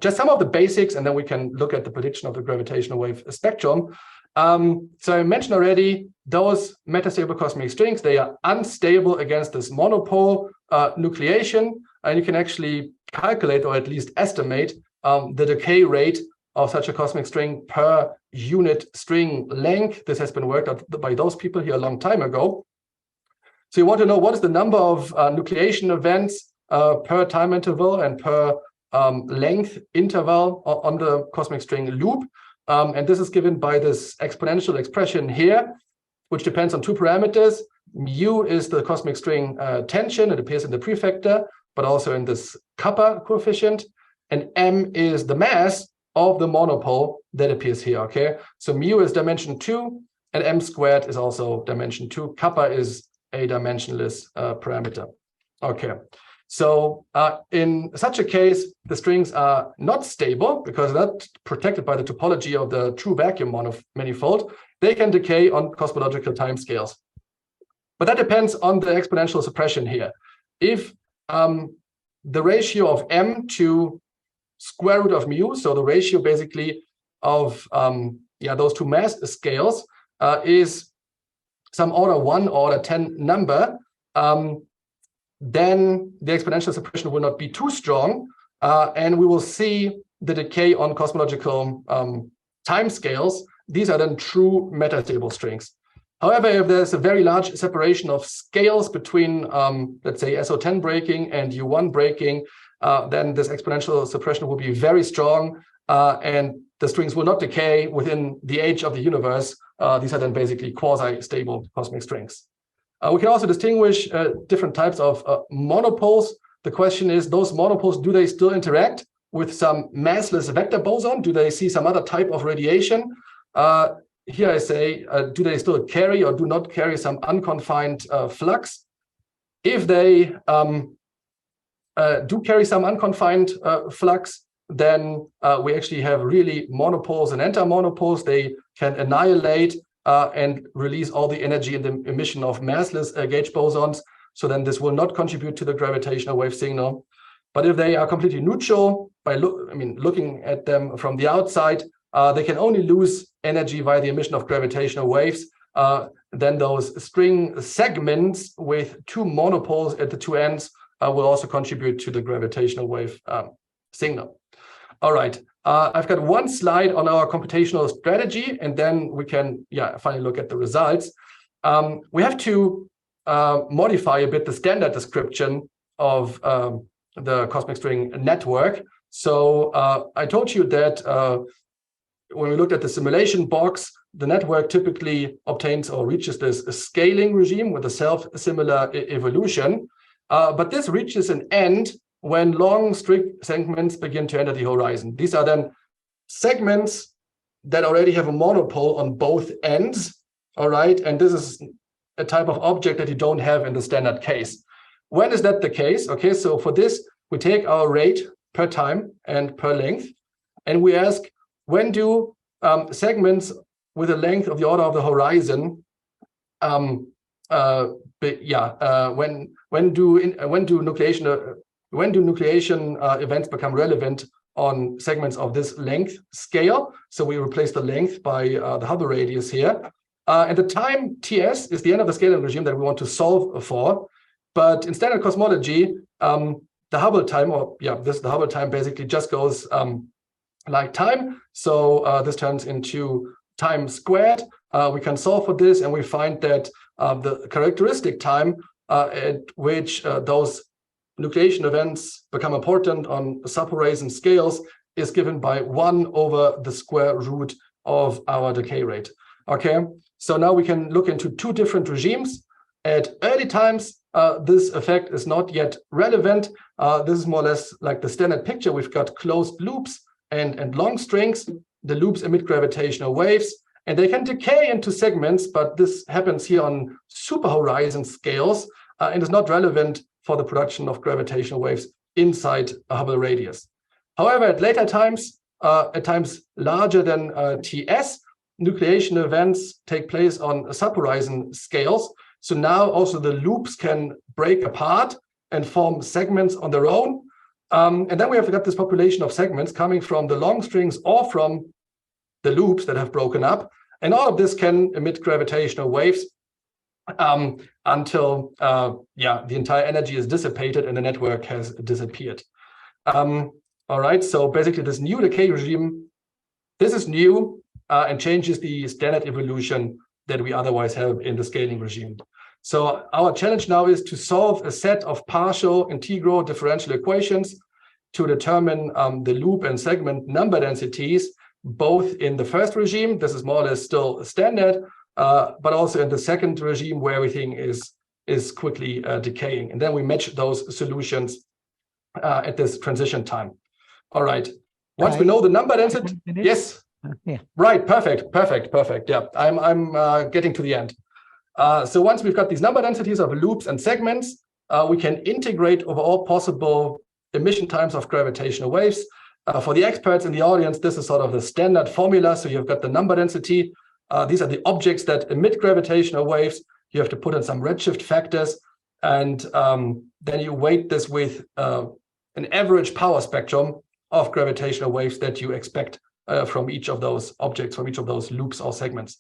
just some of the basics, and then we can look at the prediction of the gravitational wave spectrum. So I mentioned already, those metastable cosmic strings, they are unstable against this monopole nucleation. And you can actually calculate or at least estimate the decay rate of such a cosmic string per unit string length. This has been worked out by those people here a long time ago. So you want to know what is the number of nucleation events per time interval and per length interval on the cosmic string loop. And this is given by this exponential expression here, which depends on two parameters. Mu is the cosmic string tension. It appears in the prefactor, but also in this kappa coefficient. And m is the mass of the monopole that appears here, okay? So mu is dimension 2, and m squared is also dimension 2. Kappa is a dimensionless parameter. Okay, so in such a case, the strings are not stable because they're not protected by the topology of the true vacuum manifold. They can decay on cosmological timescales. But that depends on the exponential suppression here. If the ratio of m to square root of mu, so the ratio basically of those two mass scales is some order 1 or order 10 number, then the exponential suppression will not be too strong, and we will see the decay on cosmological timescales. These are then true metastable strings. However, if there's a very large separation of scales between, let's say, SO10 breaking and U1 breaking, then this exponential suppression will be very strong, and the strings will not decay within the age of the universe. These are then basically quasi-stable cosmic strings. We can also distinguish different types of monopoles. The question is, those monopoles, do they still interact with some massless vector boson? Do they see some other type of radiation? Here I say, do they still carry or do not carry some unconfined flux? If they do carry some unconfined flux, then we actually have really monopoles and anti-monopoles. They can annihilate and release all the energy in the emission of massless gauge bosons. So then this will not contribute to the gravitational wave signal. But if they are completely neutral, by looking at them from the outside, they can only lose energy via the emission of gravitational waves. Then those string segments with two monopoles at the two ends will also contribute to the gravitational wave signal. All right, I've got one slide on our computational strategy, and then we can finally look at the results. We have to modify a bit the standard description of the cosmic string network. So I told you that when we looked at the simulation box, the network typically obtains or reaches this scaling regime with a self-similar evolution. But this reaches an end when long string segments begin to enter the horizon. These are then segments that already have a monopole on both ends, all right? And this is a type of object that you don't have in the standard case. When is that the case? Okay, so for this, we take our rate per time and per length, and we ask, when do segments with a length of the order of the horizon, when do nucleation events become relevant on segments of this length scale? So we replace the length by the Hubble radius here. And the time Ts is the end of the scaling regime that we want to solve for. But in standard cosmology, the Hubble time, the Hubble time basically just goes like time. So this turns into time squared. We can solve for this, and we find that the characteristic time at which those nucleation events become important on subhorizon scales is given by 1 over the square root of our decay rate. Okay, so now we can look into two different regimes. At early times, this effect is not yet relevant. This is more or less like the standard picture. We've got closed loops and long strings. The loops emit gravitational waves, and they can decay into segments, but this happens here on superhorizon scales and is not relevant for the production of gravitational waves inside a Hubble radius. However, at later times, at times larger than TS, nucleation events take place on subhorizon scales. So now also the loops can break apart and form segments on their own. And then we have got this population of segments coming from the long strings or from the loops that have broken up. And all of this can emit gravitational waves until the entire energy is dissipated and the network has disappeared. All right, so basically this new decay regime, this is new and changes the standard evolution that we otherwise have in the scaling regime. So our challenge now is to solve a set of partial integral differential equations to determine the loop and segment number densities, both in the first regime, this is more or less still standard, but also in the second regime where everything is quickly decaying. And then we match those solutions at this transition time. All right. Once we know the number density, yes. Yeah. Right. Perfect. Yeah, I'm getting to the end. So once we've got these number densities of loops and segments, we can integrate over all possible emission times of gravitational waves. For the experts in the audience, this is sort of the standard formula. So you've got the number density. These are the objects that emit gravitational waves. You have to put in some redshift factors, and then you weight this with an average power spectrum of gravitational waves that you expect from each of those objects, from each of those loops or segments.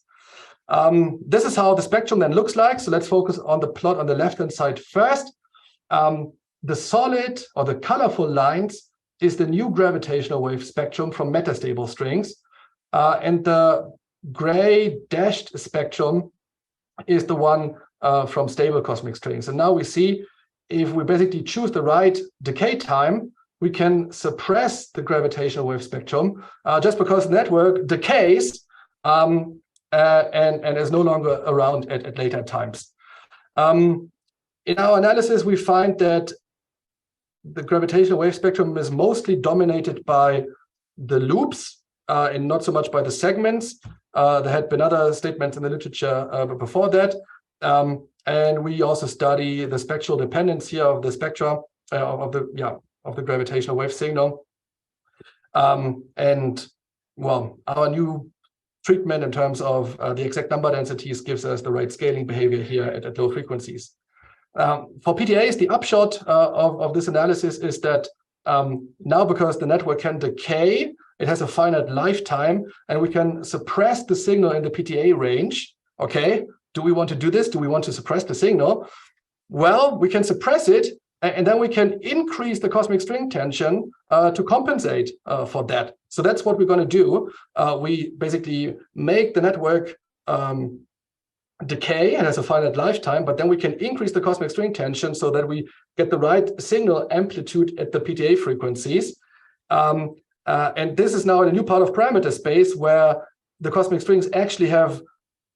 This is how the spectrum then looks like. So let's focus on the plot on the left-hand side first. The solid or the colorful lines is the new gravitational wave spectrum from metastable strings. And the gray dashed spectrum is the one from stable cosmic strings. And now we see if we basically choose the right decay time, we can suppress the gravitational wave spectrum just because the network decays and is no longer around at later times. In our analysis, we find that the gravitational wave spectrum is mostly dominated by the loops and not so much by the segments. There had been other statements in the literature before that. And we also study the spectral dependence here of the spectra of the gravitational wave signal. And well, our new treatment in terms of the exact number densities gives us the right scaling behavior here at low frequencies. For PTAs, the upshot of this analysis is that now because the network can decay, it has a finite lifetime, and we can suppress the signal in the PTA range. Okay, do we want to do this? Do we want to suppress the signal? Well, we can suppress it, and then we can increase the cosmic string tension to compensate for that. So that's what we're going to do. We basically make the network decay and has a finite lifetime, but then we can increase the cosmic string tension so that we get the right signal amplitude at the PTA frequencies. And this is now in a new part of parameter space where the cosmic strings actually have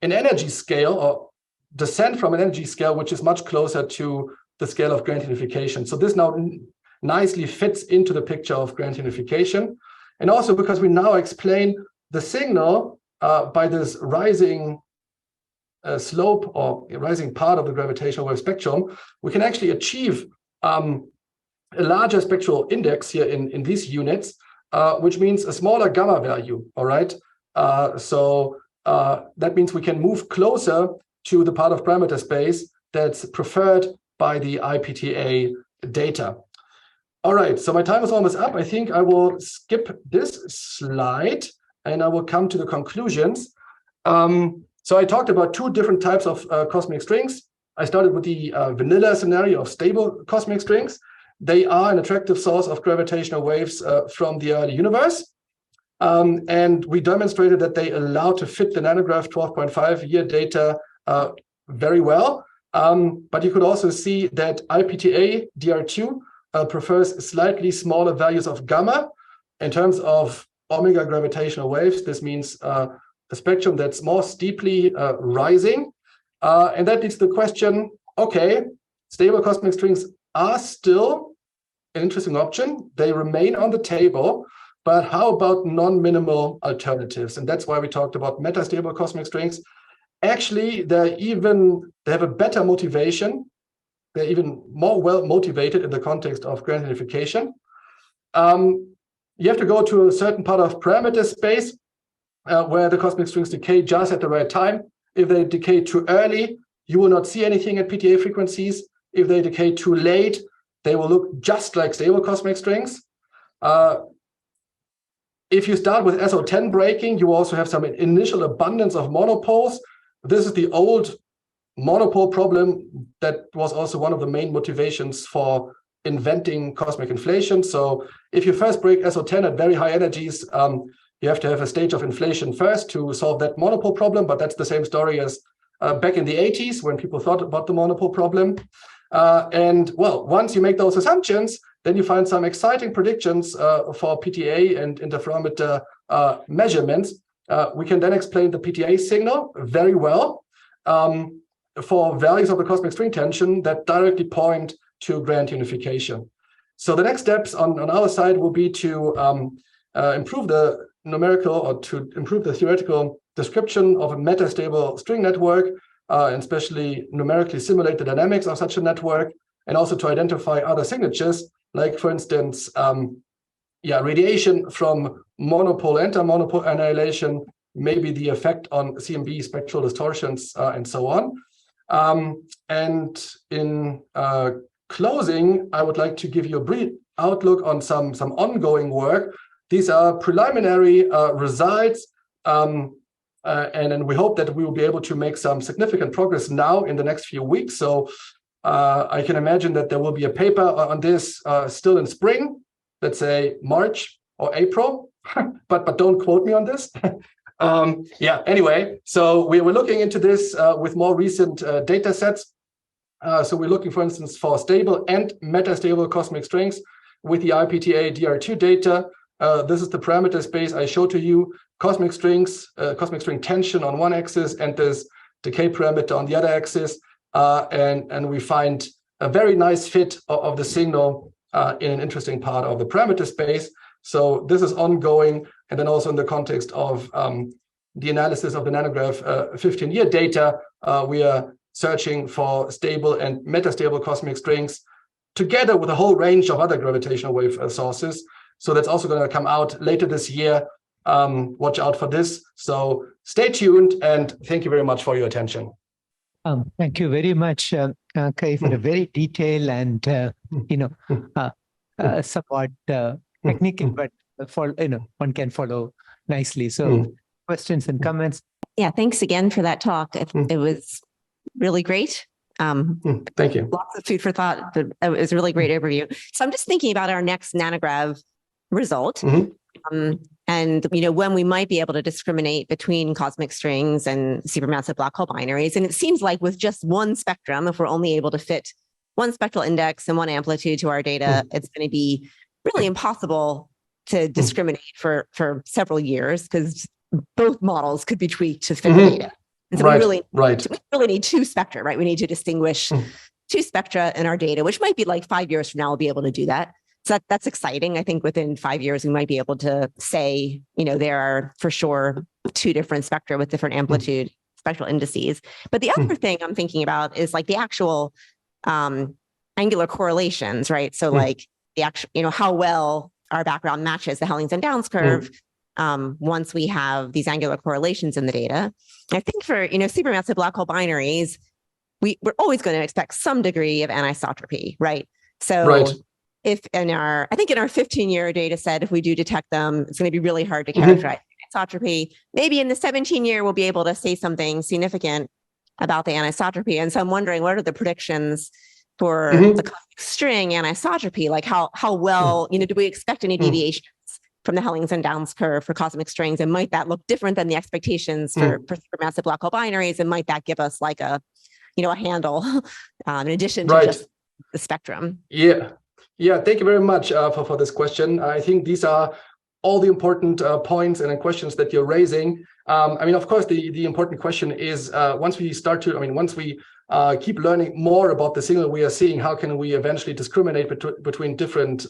an energy scale or descend from an energy scale which is much closer to the scale of grand unification. So this now nicely fits into the picture of grand unification. And also because we now explain the signal by this rising slope or rising part of the gravitational wave spectrum, we can actually achieve a larger spectral index here in these units, which means a smaller gamma value, all right? So that means we can move closer to the part of parameter space that's preferred by the IPTA data. All right, so my time is almost up. I think I will skip this slide and I will come to the conclusions. So I talked about two different types of cosmic strings. I started with the vanilla scenario of stable cosmic strings. They are an attractive source of gravitational waves from the early universe. And we demonstrated that they allow to fit the nanograph 12.5-year data very well. But you could also see that IPTA DR2 prefers slightly smaller values of gamma in terms of omega gravitational waves. This means a spectrum that's more steeply rising. And that leads to the question, okay, stable cosmic strings are still an interesting option. They remain on the table, but how about non-minimal alternatives? And that's why we talked about metastable cosmic strings. Actually, they have a better motivation. They're even more well motivated in the context of grand unification. You have to go to a certain part of parameter space where the cosmic strings decay just at the right time. If they decay too early, you will not see anything at PTA frequencies. If they decay too late, they will look just like stable cosmic strings. If you start with SO10 breaking, you also have some initial abundance of monopoles. This is the old monopole problem that was also one of the main motivations for inventing cosmic inflation. So if you first break SO10 at very high energies, you have to have a stage of inflation first to solve that monopole problem, but that's the same story as back in the 80s when people thought about the monopole problem. And well, once you make those assumptions, then you find some exciting predictions for PTA and interferometer measurements. We can then explain the PTA signal very well for values of the cosmic string tension that directly point to grand unification. So the next steps on our side will be to improve the numerical or to improve the theoretical description of a metastable string network, and especially numerically simulate the dynamics of such a network, and also to identify other signatures, like for instance, radiation from monopole anti-monopole annihilation, maybe the effect on CMB spectral distortions, and so on. And in closing, I would like to give you a brief outlook on some ongoing work. These are preliminary results, and we hope that we will be able to make some significant progress now in the next few weeks. So I can imagine that there will be a paper on this still in spring, let's say March or April, but don't quote me on this. Anyway, so we're looking into this with more recent data sets. So we're looking, for instance, for stable and metastable cosmic strings with the IPTA DR2 data. This is the parameter space I showed to you, cosmic strings, cosmic string tension on one axis, and this decay parameter on the other axis. And we find a very nice fit of the signal in an interesting part of the parameter space. So this is ongoing. And then also in the context of the analysis of the nanograph 15-year data, we are searching for stable and metastable cosmic strings together with a whole range of other gravitational wave sources. So that's also going to come out later this year. Watch out for this. So stay tuned, and thank you very much for your attention. Thank you very much, Kai, for a very detailed and somewhat technical, but one can follow nicely. So questions and comments. Yeah, thanks again for that talk. It was really great. Thank you. Lots of food for thought. It was a really great overview. So I'm just thinking about our next nanograv result. And when we might be able to discriminate between cosmic strings and supermassive black hole binaries. And it seems like with just one spectrum, if we're only able to fit one spectral index and one amplitude to our data, it's going to be really impossible to discriminate for several years, because both models could be tweaked to fit the data. And so we really need two spectra, right? We need to distinguish two spectra in our data, which might be like 5 years from now, we'll be able to do that. So that's exciting. I think within 5 years, we might be able to say, there are for sure two different spectra with different amplitude spectral indices. But the other thing I'm thinking about is like the actual angular correlations, right? So like the actual, how well our background matches the Hellings and Downs curve once we have these angular correlations in the data. I think for, supermassive black hole binaries, we're always going to expect some degree of anisotropy, right? So if I think in our 15-year data set, if we do detect them, it's going to be really hard to characterize anisotropy. Maybe in the 17-year, we'll be able to say something significant about the anisotropy. And so I'm wondering, what are the predictions for the cosmic string anisotropy? Like how well, do we expect any deviations from the Hellings and Downs curve for cosmic strings? And might that look different than the expectations for supermassive black hole binaries? And might that give us like a handle in addition to just the spectrum? Yeah, thank you very much for this question. I think these are all the important points and questions that you're raising. Of course, the important question is once we keep learning more about the signal we are seeing, how can we eventually discriminate between different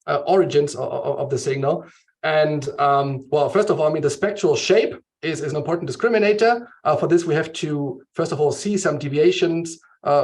origins of the signal? And first of all, the spectral shape is an important discriminator. For this, we have to, first of all, see some deviations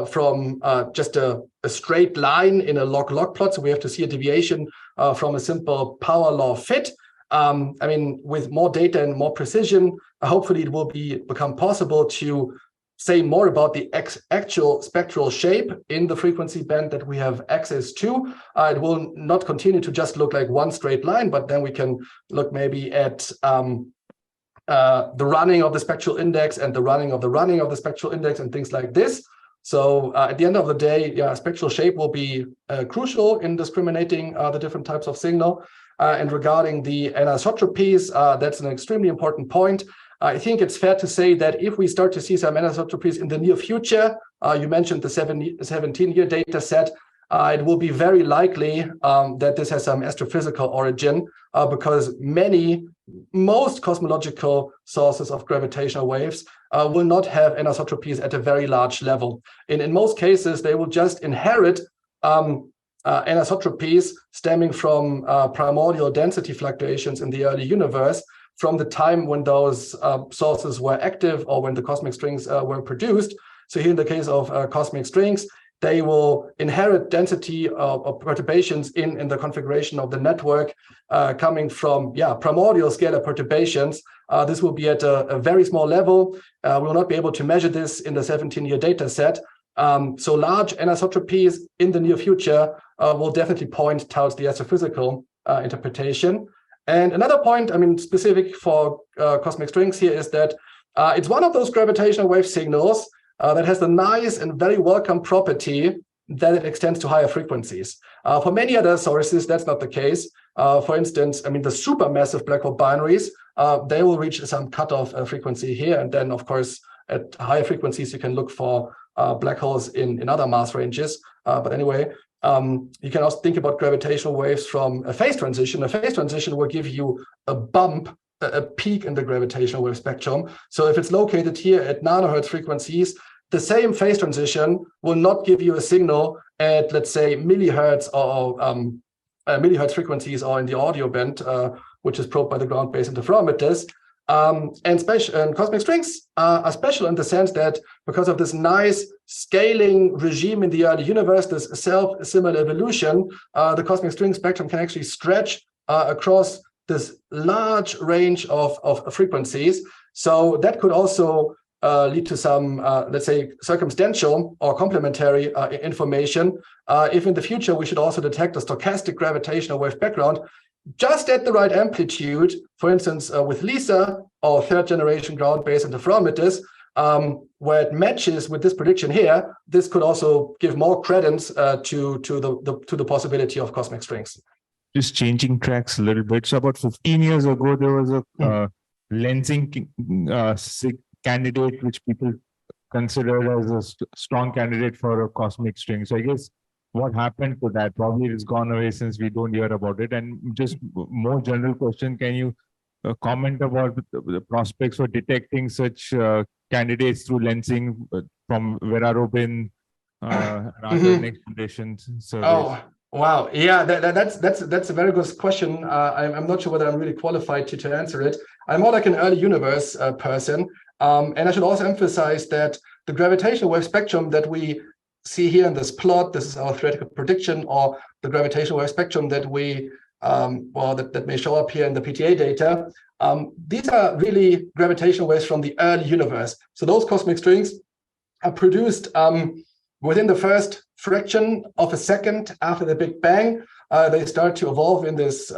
from just a straight line in a log-log plot. So we have to see a deviation from a simple power law fit. With more data and more precision, hopefully it will become possible to say more about the actual spectral shape in the frequency band that we have access to. It will not continue to just look like one straight line, but then we can look maybe at the running of the spectral index and the running of the spectral index and things like this. So at the end of the day, spectral shape will be crucial in discriminating the different types of signal. And regarding the anisotropies, that's an extremely important point. I think it's fair to say that if we start to see some anisotropies in the near future, you mentioned the 17-year data set, it will be very likely that this has some astrophysical origin because most cosmological sources of gravitational waves will not have anisotropies at a very large level. In most cases, they will just inherit anisotropies stemming from primordial density fluctuations in the early universe from the time when those sources were active or when the cosmic strings were produced. So here in the case of cosmic strings, they will inherit density of perturbations in the configuration of the network coming from primordial scalar perturbations. This will be at a very small level. We will not be able to measure this in the 17-year data set. So large anisotropies in the near future will definitely point towards the astrophysical interpretation. And another point, specific for cosmic strings here is that it's one of those gravitational wave signals that has the nice and very welcome property that it extends to higher frequencies. For many other sources, that's not the case. For instance, the supermassive black hole binaries, they will reach some cutoff frequency here. And then, of course, at higher frequencies, you can look for black holes in other mass ranges. But anyway, you can also think about gravitational waves from a phase transition. A phase transition will give you a bump, a peak in the gravitational wave spectrum. So if it's located here at nanohertz frequencies, the same phase transition will not give you a signal at, let's say, millihertz or millihertz frequencies or in the audio band, which is probed by the ground-based interferometers. And cosmic strings are special in the sense that because of this nice scaling regime in the early universe, this self-similar evolution, the cosmic string spectrum can actually stretch across this large range of frequencies. So that could also lead to some, let's say, circumstantial or complementary information. If in the future we should also detect a stochastic gravitational wave background just at the right amplitude, for instance, with LISA or third-generation ground-based interferometers, where it matches with this prediction here, this could also give more credence to the possibility of cosmic strings. Just changing tracks a little bit. So about 15 years ago, there was a lensing candidate which people considered as a strong candidate for a cosmic string. So I guess what happened to that? Probably it's gone away since we don't hear about it. And just more general question, can you comment about the prospects for detecting such candidates through lensing from Vera Rubin and other next generation surveys? Oh, wow. Yeah, that's a very good question. I'm not sure whether I'm really qualified to answer it. I'm more like an early universe person. And I should also emphasize that the gravitational wave spectrum that we see here in this plot, this is our theoretical prediction, or the gravitational wave spectrum that we, that may show up here in the PTA data. These are really gravitational waves from the early universe. So those cosmic strings are produced within the first fraction of a second after the Big Bang. They start to evolve in this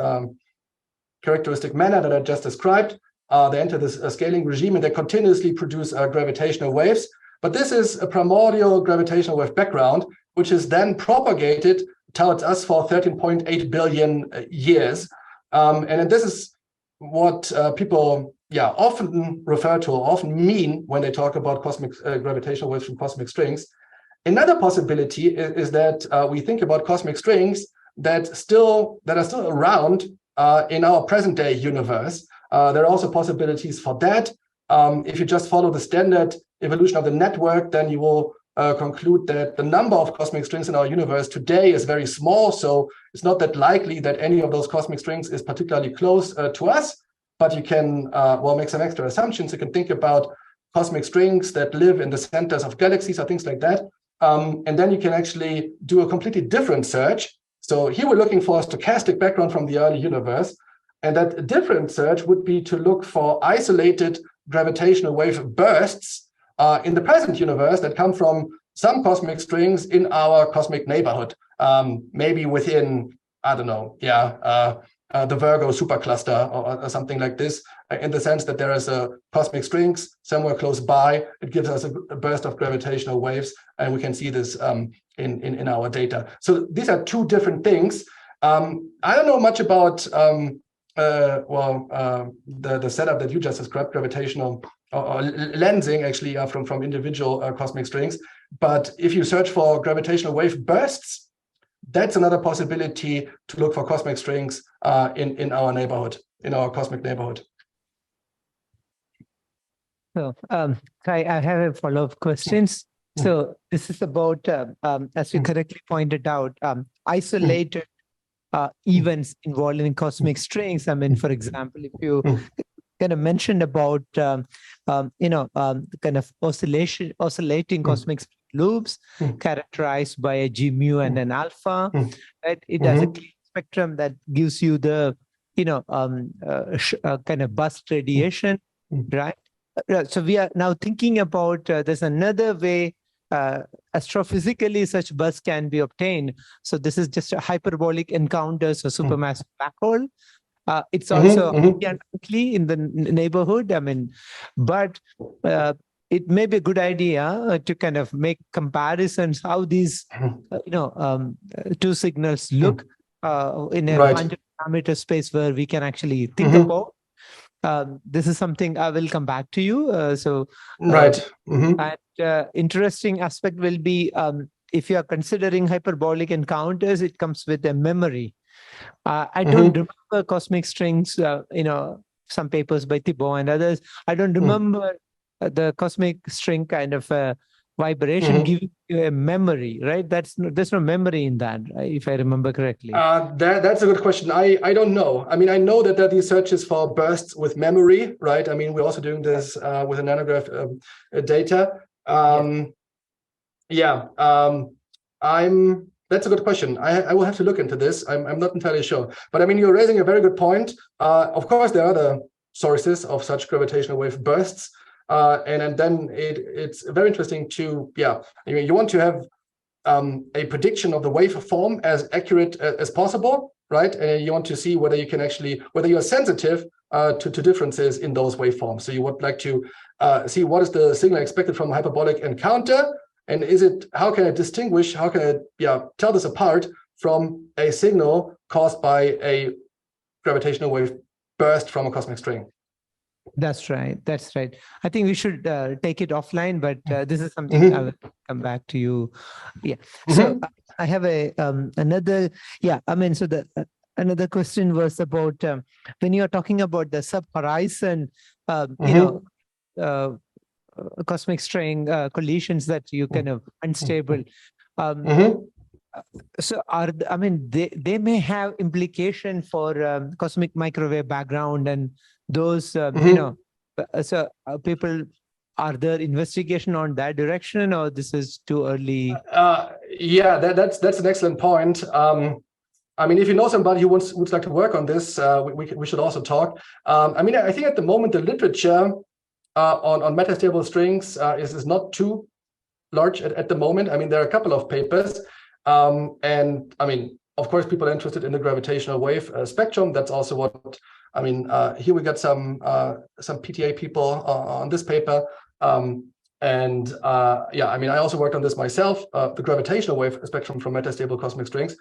characteristic manner that I just described. They enter this scaling regime and they continuously produce gravitational waves. But this is a primordial gravitational wave background, which is then propagated towards us for 13.8 billion years. And this is what people often refer to or often mean when they talk about cosmic gravitational waves from cosmic strings. Another possibility is that we think about cosmic strings that are still around in our present day universe. There are also possibilities for that. If you just follow the standard evolution of the network, then you will conclude that the number of cosmic strings in our universe today is very small. So it's not that likely that any of those cosmic strings is particularly close to us. But you can make some extra assumptions. You can think about cosmic strings that live in the centers of galaxies or things like that. And then you can actually do a completely different search. So here we're looking for a stochastic background from the early universe. And that different search would be to look for isolated gravitational wave bursts in the present universe that come from some cosmic strings in our cosmic neighborhood, maybe within, I don't know, the Virgo supercluster or something like this, in the sense that there is a cosmic strings somewhere close by. It gives us a burst of gravitational waves, and we can see this in our data. So these are two different things. I don't know much about the setup that you just described, gravitational or lensing actually from individual cosmic strings. But if you search for gravitational wave bursts, that's another possibility to look for cosmic strings in our neighborhood, in our cosmic neighborhood. So I have a follow-up questions. So this is about, as you correctly pointed out, isolated events involving cosmic strings. I mean, for example, if you kind of mentioned about, kind of oscillating cosmic loops characterized by a G mu and an alpha, right? It has a clean spectrum that gives you the, kind of burst radiation, right? So we are now thinking about there's another way astrophysically such bursts can be obtained. So this is just a hyperbolic encounters or supermassive black hole. It's also unlikely in the neighborhood. I mean, but it may be a good idea to kind of make comparisons how these, two signals look in a 100-parameter space where we can actually think about. This is something I will come back to you. And interesting aspect will be if you are considering hyperbolic encounters, it comes with a memory. I don't remember cosmic strings, some papers by Thibault and others. I don't remember the cosmic string kind of vibration giving you a memory, right? There's no memory in that, right? If I remember correctly. That's a good question. I don't know. I mean, I know that there are these searches for bursts with memory, right? I mean, we're also doing this with a nanograph data. That's a good question. I will have to look into this. I'm not entirely sure. But I mean, you're raising a very good point. Of course, there are other sources of such gravitational wave bursts. And then it's very interesting to, you want to have a prediction of the waveform as accurate as possible, right? And you want to see whether you can whether you are sensitive to differences in those waveforms. So you would like to see what is the signal expected from a hyperbolic encounter, and how can I distinguish, how can I tell this apart from a signal caused by a gravitational wave burst from a cosmic string? That's right. I think we should take it offline, but this is something I will come back to you. Yeah. So I have another. Yeah. I mean, so another question was about when you are talking about the sub-horizon, cosmic string collisions that you kind of unstable. So they may have implication for cosmic microwave background and those, so people, are there investigation on that direction, or this is too early? That's an excellent point. I mean, if you know somebody who would like to work on this, we should also talk. I mean, I think at the moment the literature on metastable strings is not too large at the moment. I mean, there are a couple of papers, and I mean, of course, people are interested in the gravitational wave spectrum. That's also what I mean. Here we got some PTA people on this paper, and I mean, I also worked on this myself, the gravitational wave spectrum from metastable cosmic strings.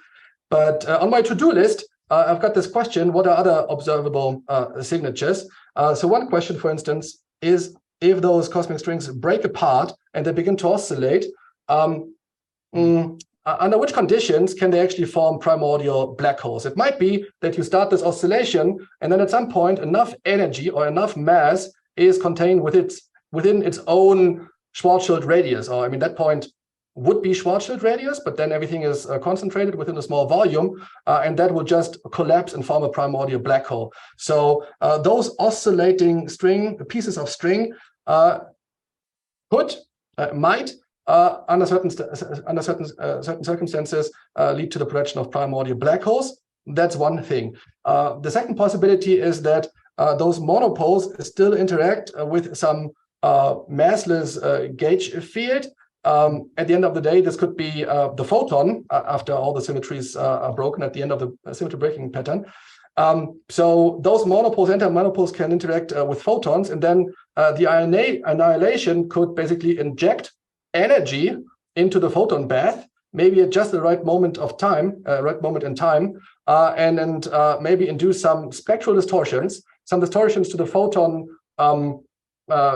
But on my to-do list, I've got this question: what are other observable signatures? So one question, for instance, is if those cosmic strings break apart and they begin to oscillate, under which conditions can they actually form primordial black holes? It might be that you start this oscillation, and then at some point enough energy or enough mass is contained within its own Schwarzschild radius, or I mean, that point would be Schwarzschild radius, but then everything is concentrated within a small volume, and that will just collapse and form a primordial black hole. So those oscillating pieces of string might under certain circumstances lead to the production of primordial black holes. That's one thing. The second possibility is that those monopoles still interact with some massless gauge field. At the end of the day, this could be the photon after all the symmetries are broken at the end of the symmetry breaking pattern. So those monopoles, anti-monopoles, can interact with photons, and then the annihilation could basically inject energy into the photon bath, maybe at just the right moment of time, and then maybe induce some spectral distortions, to the photon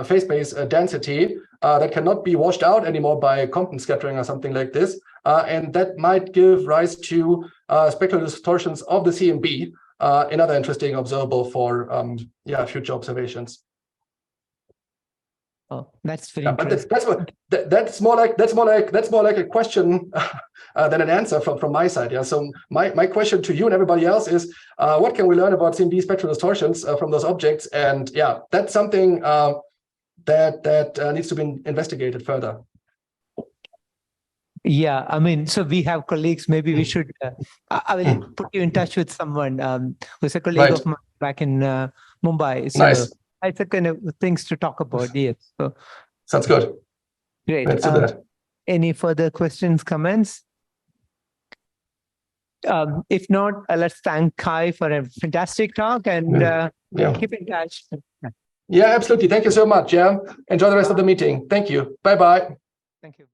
phase space density that cannot be washed out anymore by Compton scattering or something like this, and that might give rise to spectral distortions of the CMB, another interesting observable for future observations. Oh, that's very interesting. That's more like a question than an answer from my side. Yeah. So my question to you and everybody else is, what can we learn about CMB spectral distortions from those objects? And yeah, that's something that needs to be investigated further. Yeah, I mean, so we have colleagues. Maybe we should. I will put you in touch with someone who's a colleague of mine back in Mumbai. So nice. It's a kind of things to talk about. Yes. So sounds good. Great. Let's do that. Any further questions, comments? If not, let's thank Kai for a fantastic talk and keep in touch. Yeah, absolutely. Thank you so much. Yeah. Enjoy the rest of the meeting. Thank you. Bye-bye. Thank you.